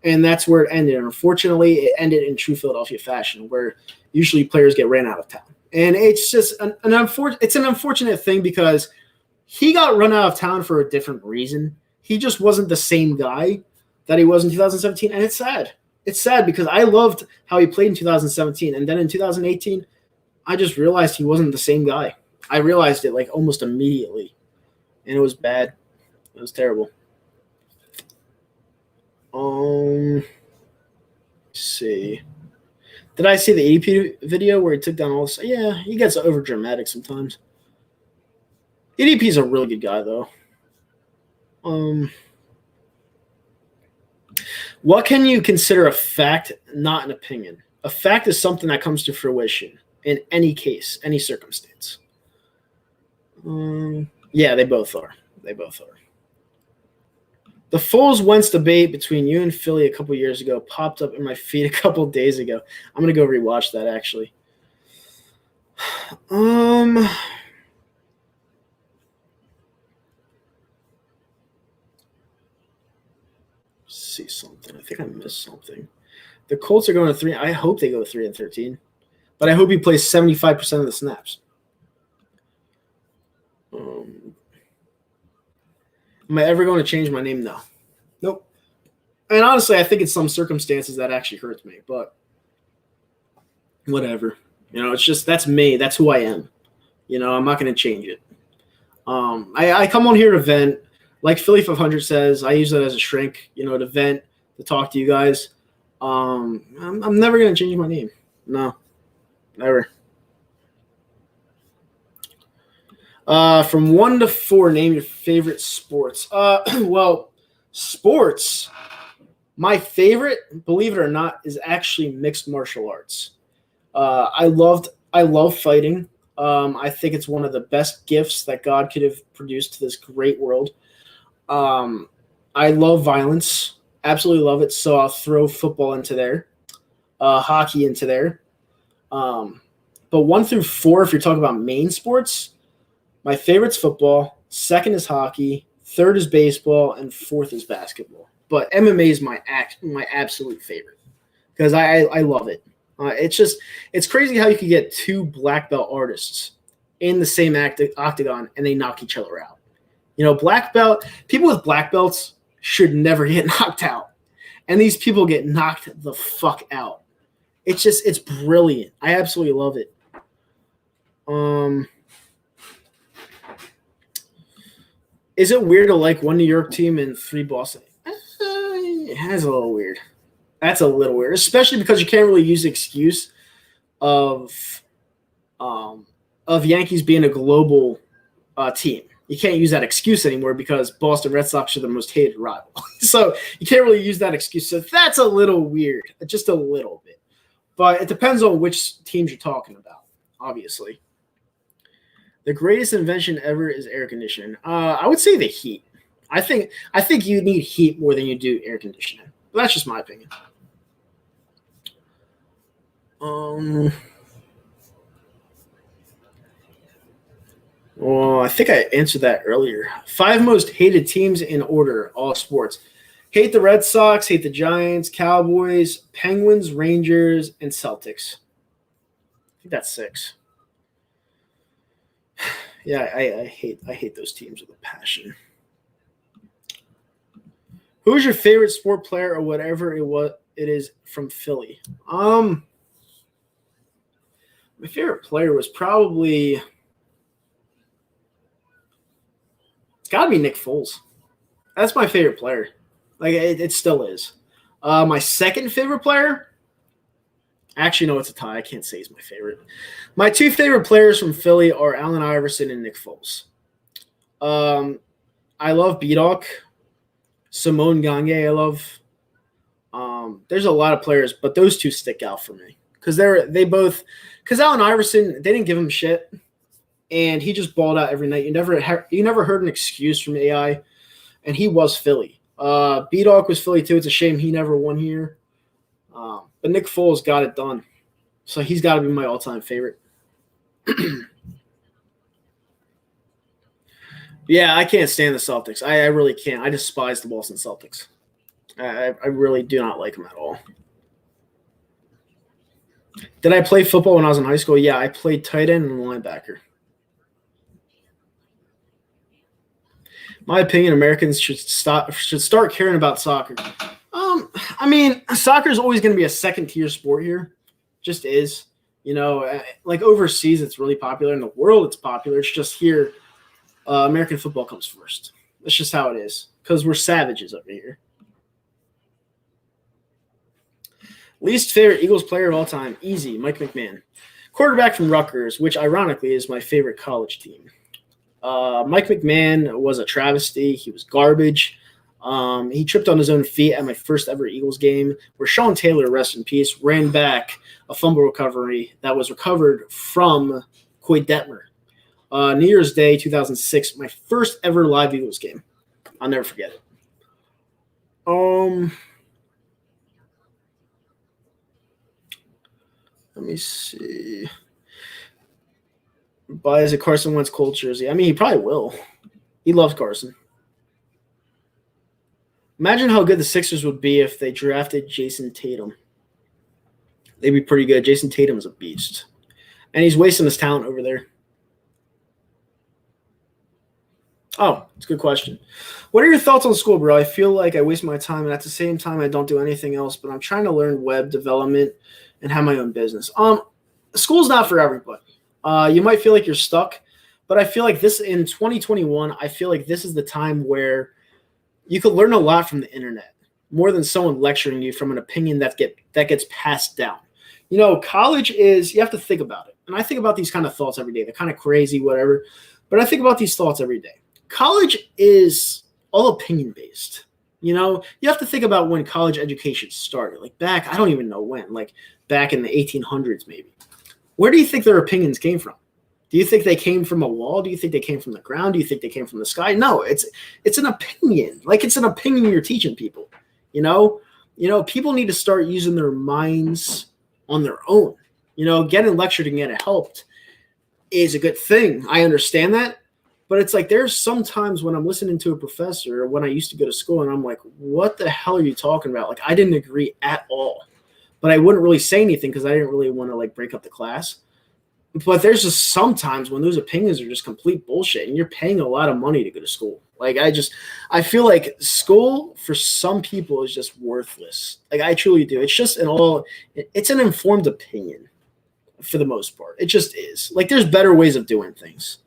And that's where it ended. And unfortunately, it ended in true Philadelphia fashion where usually players get ran out of town. And it's just an unfortunate thing because he got run out of town for a different reason. He just wasn't the same guy that he was in 2017, and it's sad. It's sad because I loved how he played in 2017, and then in 2018, I just realized he wasn't the same guy. I realized it like almost immediately, and it was bad. It was terrible. Let's see. Did I see the EDP video where he took down all this? Yeah, he gets over dramatic sometimes. EDP's a really good guy, though. What can you consider a fact, not an opinion? A fact is something that comes to fruition in any case, any circumstance. Yeah, they both are. They both are. The Foles-Wentz debate between you and Philly a couple years ago popped up in my feed a couple days ago. I'm going to go rewatch that, actually. See something. I think I missed something. The Colts are going to 3. I hope they go 3-13. But I hope he plays 75% of the snaps. Am I ever going to change my name? No. Nope. And honestly, I think in some circumstances that actually hurts me. But whatever. It's just that's me. That's who I am. I'm not going to change it. I come on here to vent. Like Philly 500 says, I use that as a shrink, to vent, to talk to you guys. I'm never going to change my name. No. Never. From 1 to 4, name your favorite sports. Well, sports, my favorite, believe it or not, is actually mixed martial arts. I love fighting. I think it's one of the best gifts that God could have produced to this great world. I love violence. Absolutely love it. So I'll throw football into there, hockey into there. But 1 through 4, if you're talking about main sports, my favorite's football, second is hockey, third is baseball, and fourth is basketball. But MMA is my absolute favorite because I love it. It's crazy how you could get 2 black belt artists in the same octagon and they knock each other out. Black belt people with black belts should never get knocked out, and these people get knocked the fuck out. It's brilliant. I absolutely love it. Is it weird to like 1 New York team and 3 Boston? That's a little weird. That's a little weird, especially because you can't really use the excuse of Yankees being a global team. You can't use that excuse anymore because Boston Red Sox are the most hated rival. So you can't really use that excuse. So that's a little weird, just a little bit. But it depends on which teams you're talking about, obviously. The greatest invention ever is air conditioning. I would say the heat. I think you need heat more than you do air conditioning. But that's just my opinion. Well, I think I answered that earlier. 5 most hated teams in order, all sports. Hate the Red Sox, hate the Giants, Cowboys, Penguins, Rangers, and Celtics. I think that's 6. Yeah, I hate those teams with a passion. Who's your favorite sport player or whatever it is from Philly? My favorite player was probably it's got to be Nick Foles. That's my favorite player. Like it still is. My second favorite player. Actually, no, it's a tie. I can't say he's my favorite. My 2 favorite players from Philly are Allen Iverson and Nick Foles. I love B-Doc. Simone Gagne, I love. There's a lot of players, but those 2 stick out for me because because Allen Iverson, they didn't give him shit, and he just balled out every night. You never heard an excuse from AI, and he was Philly. B-Doc was Philly too. It's a shame he never won here. But Nick Foles got it done. So he's got to be my all-time favorite. Yeah, I can't stand the Celtics. I really can't. I despise the Boston Celtics. I really do not like them at all. Did I play football when I was in high school? Yeah, I played tight end and linebacker. My opinion, Americans should start caring about soccer. Soccer is always going to be a second-tier sport here. Just is. Like overseas, it's really popular. In the world, it's popular. It's just here, American football comes first. That's just how it is because we're savages over here. Least favorite Eagles player of all time? Easy, Mike McMahon. Quarterback from Rutgers, which ironically is my favorite college team. Mike McMahon was a travesty. He was garbage. He tripped on his own feet at my first ever Eagles game where Sean Taylor, rest in peace, ran back a fumble recovery that was recovered from Coy Detmer. New Year's Day, 2006, my first ever live Eagles game. I'll never forget it. Let me see. Buys a Carson Wentz Colts jersey. I mean, he probably will. He loves Carson. Imagine how good the Sixers would be if they drafted Jason Tatum. They'd be pretty good. Jason Tatum is a beast. And he's wasting his talent over there. Oh, it's a good question. What are your thoughts on school, bro? I feel like I waste my time, and at the same time, I don't do anything else, but I'm trying to learn web development and have my own business. School's not for everybody. You might feel like you're stuck, but I feel like this in 2021, I feel like this is the time where you could learn a lot from the internet, more than someone lecturing you from an opinion that gets passed down. You know, college is, you have to think about it. And I think about these kind of thoughts every day. They're kind of crazy, whatever. But I think about these thoughts every day. College is all opinion-based. You know, you have to think about when college education started. Like back, I don't even know when, like back in the 1800s maybe. Where do you think their opinions came from? Do you think they came from a wall? Do you think they came from the ground? Do you think they came from the sky? No, it's an opinion. Like it's an opinion you're teaching people. You know, people need to start using their minds on their own. You know, getting lectured and getting helped is a good thing. I understand that. But it's like there's sometimes when I'm listening to a professor or when I used to go to school and I'm like, what the hell are you talking about? Like I didn't agree at all. But I wouldn't really say anything because I didn't really want to like break up the class. But there's just sometimes when those opinions are just complete bullshit and you're paying a lot of money to go to school. Like I feel like school for some people is just worthless. Like I truly do. It's just it's an informed opinion for the most part. It just is. Like there's better ways of doing things.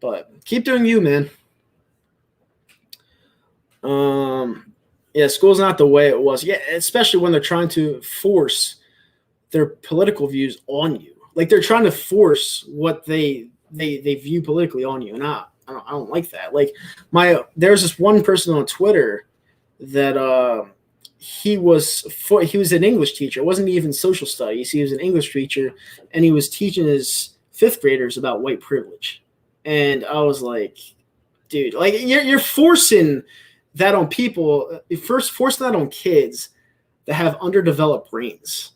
But keep doing you, man. Yeah, school's not the way it was. Yeah, especially when they're trying to force their political views on you. Like they're trying to force what they view politically on you, and I don't like that. Like there's this one person on Twitter that he was an English teacher. It wasn't even social studies. He was an English teacher, and he was teaching his fifth graders about white privilege. And I was like, dude, like you're forcing that on people. First, forcing that on kids that have underdeveloped brains.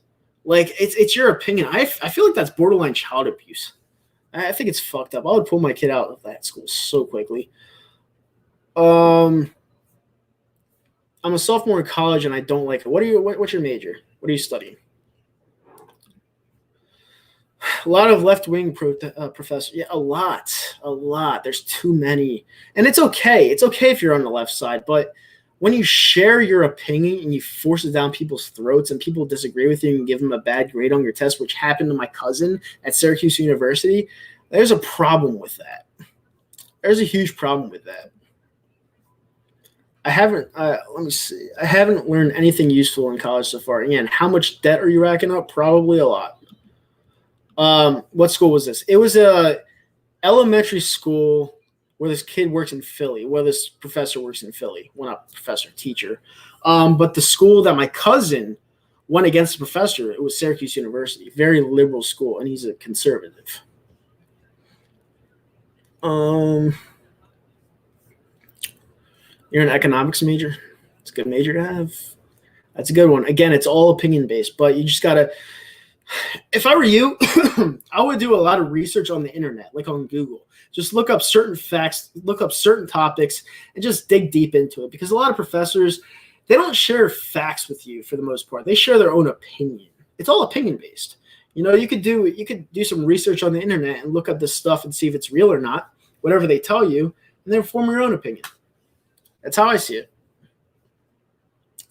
Like it's your opinion. I feel like that's borderline child abuse. I think it's fucked up. I would pull my kid out of that school so quickly. I'm a sophomore in college and I don't like it. What's your major? What are you studying? A lot of left-wing professors. Yeah, a lot. There's too many. And it's okay. It's okay if you're on the left side. But when you share your opinion and you force it down people's throats and people disagree with you and give them a bad grade on your test, which happened to my cousin at Syracuse University, there's a problem with that. There's a huge problem with that. I haven't learned anything useful in college so far. Again, how much debt are you racking up? Probably a lot. What school was this? It was a elementary school where this kid works in Philly, where this professor works in Philly. Well, not professor, teacher. But the school that my cousin went against the professor, it was Syracuse University, very liberal school, and he's a conservative. You're an economics major. It's a good major to have. That's a good one. Again, it's all opinion-based, but you just got to – if I were you, I would do a lot of research on the internet, like on Google. Just look up certain facts, look up certain topics, and just dig deep into it. Because a lot of professors, they don't share facts with you for the most part. They share their own opinion. It's all opinion-based. You know, you could do some research on the internet and look up this stuff and see if it's real or not, whatever they tell you, and then form your own opinion. That's how I see it.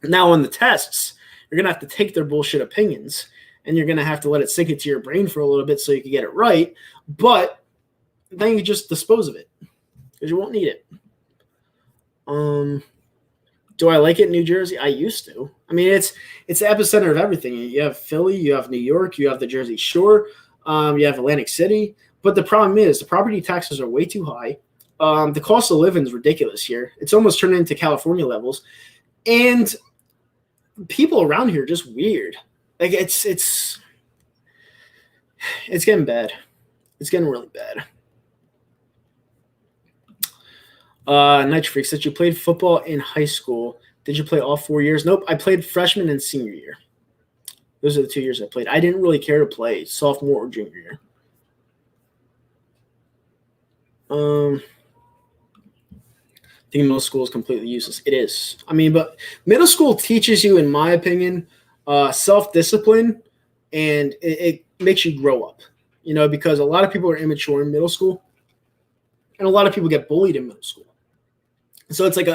Now on the tests, you're going to have to take their bullshit opinions and you're going to have to let it sink into your brain for a little bit so you can get it right. But then you just dispose of it because you won't need it. Do I like it in New Jersey? I used to. I mean, it's the epicenter of everything. You have Philly, you have New York, you have the Jersey Shore, you have Atlantic City. But the problem is the property taxes are way too high. The cost of living is ridiculous here. It's almost turned into California levels. And people around here are just weird. Like it's getting bad. It's getting really bad. Night Freak said you played football in high school. Did you play all 4 years? Nope. I played freshman and senior year. Those are the 2 years I played. I didn't really care to play sophomore or junior year. I think middle school is completely useless. It is. I mean, but middle school teaches you, in my opinion, self-discipline, and it makes you grow up, because a lot of people are immature in middle school, and a lot of people get bullied in middle school. So it's like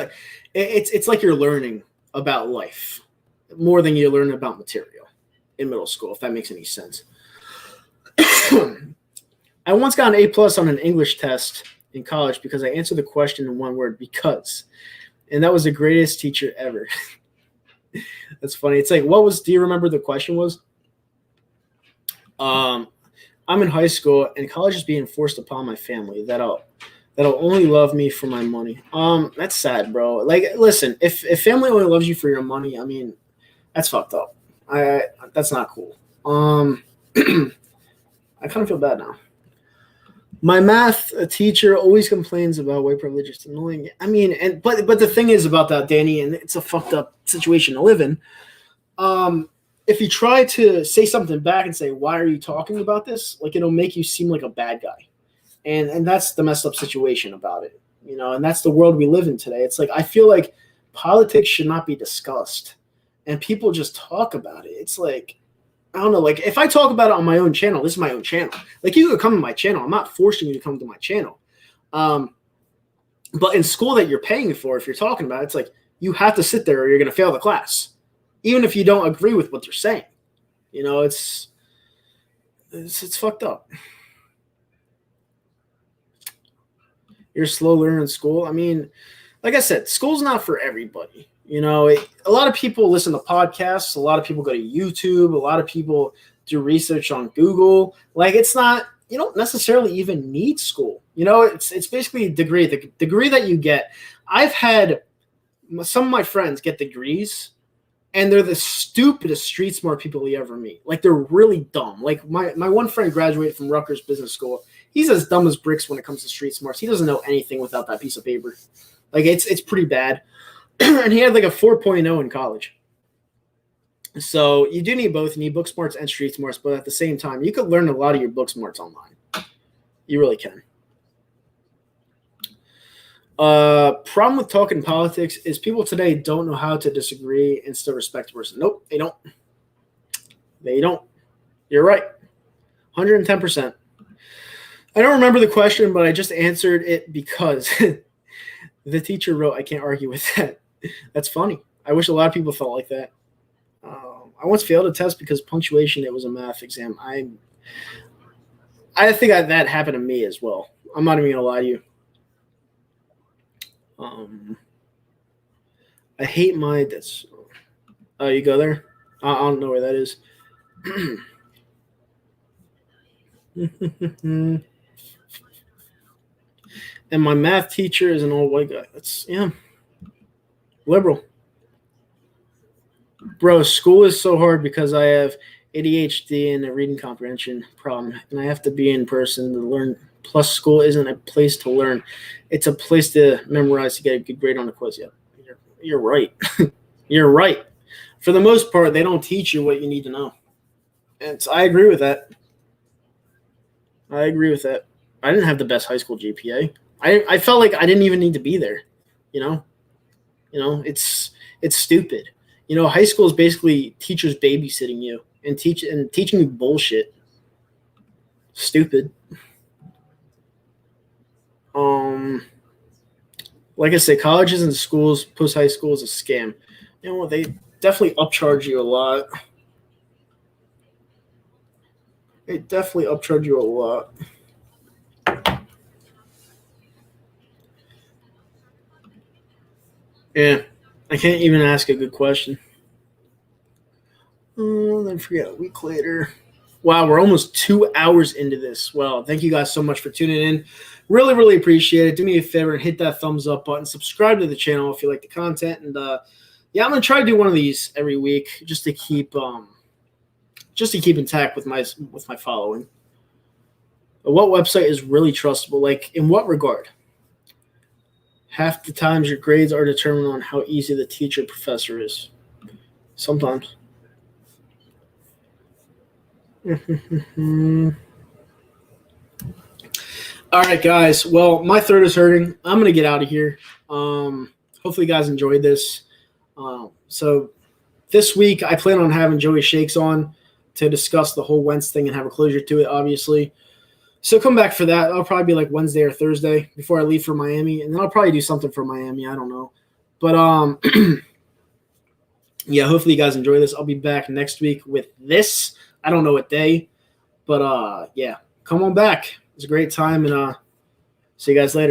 it's like you're learning about life more than you learn about material in middle school, if that makes any sense. I once got an A+ on an English test in college because I answered the question in one word, because. And that was the greatest teacher ever. That's funny. It's like, do you remember the question was? I'm in high school and college is being forced upon my family that'll only love me for my money. That's sad, bro. Like, listen, if family only loves you for your money, I mean, that's fucked up. That's not cool. I kind of feel bad now. My math teacher always complains about white privilege. It's annoying. I mean, but the thing is about that, Danny, and it's a fucked up situation to live in. If you try to say something back and say, why are you talking about this? Like, it'll make you seem like a bad guy. And that's the messed up situation about it, and that's the world we live in today. It's like, I feel like politics should not be discussed and people just talk about it. It's like, I don't know, like, if I talk about it on my own channel, this is my own channel. Like, you could come to my channel. I'm not forcing you to come to my channel. But in school that you're paying for, if you're talking about it, it's like, you have to sit there or you're going to fail the class, even if you don't agree with what they're saying. It's fucked up. You're a slow learner in school. I mean, like I said, school's not for everybody. A lot of people listen to podcasts. A lot of people go to YouTube. A lot of people do research on Google. Like, it's not, you don't necessarily even need school. It's basically a degree. The degree that you get. I've had some of my friends get degrees, and they're the stupidest street smart people you ever meet. Like, they're really dumb. Like, my one friend graduated from Rutgers Business School. He's as dumb as bricks when it comes to street smarts. He doesn't know anything without that piece of paper. Like, it's pretty bad. And he had like a 4.0 in college. So you do need both. You need book smarts and street smarts, but at the same time, you could learn a lot of your book smarts online. You really can. Problem with talking politics is people today don't know how to disagree and still respect a person. Nope, they don't. They don't. You're right. 110%. I don't remember the question, but I just answered it because the teacher wrote, I can't argue with that. That's funny. I wish a lot of people felt like that. I once failed a test because punctuation, it was a math exam. I think that happened to me as well. I'm not even going to lie to you. I hate that's. Oh, you go there? I don't know where that is. And my math teacher is an old white guy. That's, liberal. Bro, school is so hard because I have ADHD and a reading comprehension problem, and I have to be in person to learn. Plus, school isn't a place to learn. It's a place to memorize to get a good grade on a quiz. Yeah, you're right. You're right. For the most part, they don't teach you what you need to know. And I agree with that. I didn't have the best high school GPA. I felt like I didn't even need to be there. It's stupid. High school is basically teachers babysitting you and teaching you bullshit. Stupid. Like I say, colleges and schools, post high school is a scam. They definitely upcharge you a lot. Yeah, I can't even ask a good question. Then forget a week later. Wow, we're almost 2 hours into this. Well, thank you guys so much for tuning in. Really, really appreciate it. Do me a favor and hit that thumbs up button. Subscribe to the channel if you like the content. And I'm gonna try to do one of these every week just to keep intact with my following. But what website is really trustable? Like, in what regard? Half the times your grades are determined on how easy the teacher professor is. Sometimes. All right, guys. Well, my throat is hurting. I'm going to get out of here. Hopefully, you guys enjoyed this. So this week, I plan on having Joey Shakes on to discuss the whole Wentz thing and have a closure to it, obviously. So come back for that. I'll probably be like Wednesday or Thursday before I leave for Miami. And then I'll probably do something for Miami. I don't know. But, yeah, hopefully you guys enjoy this. I'll be back next week with this. I don't know what day. But, yeah, come on back. It was a great time. And see you guys later.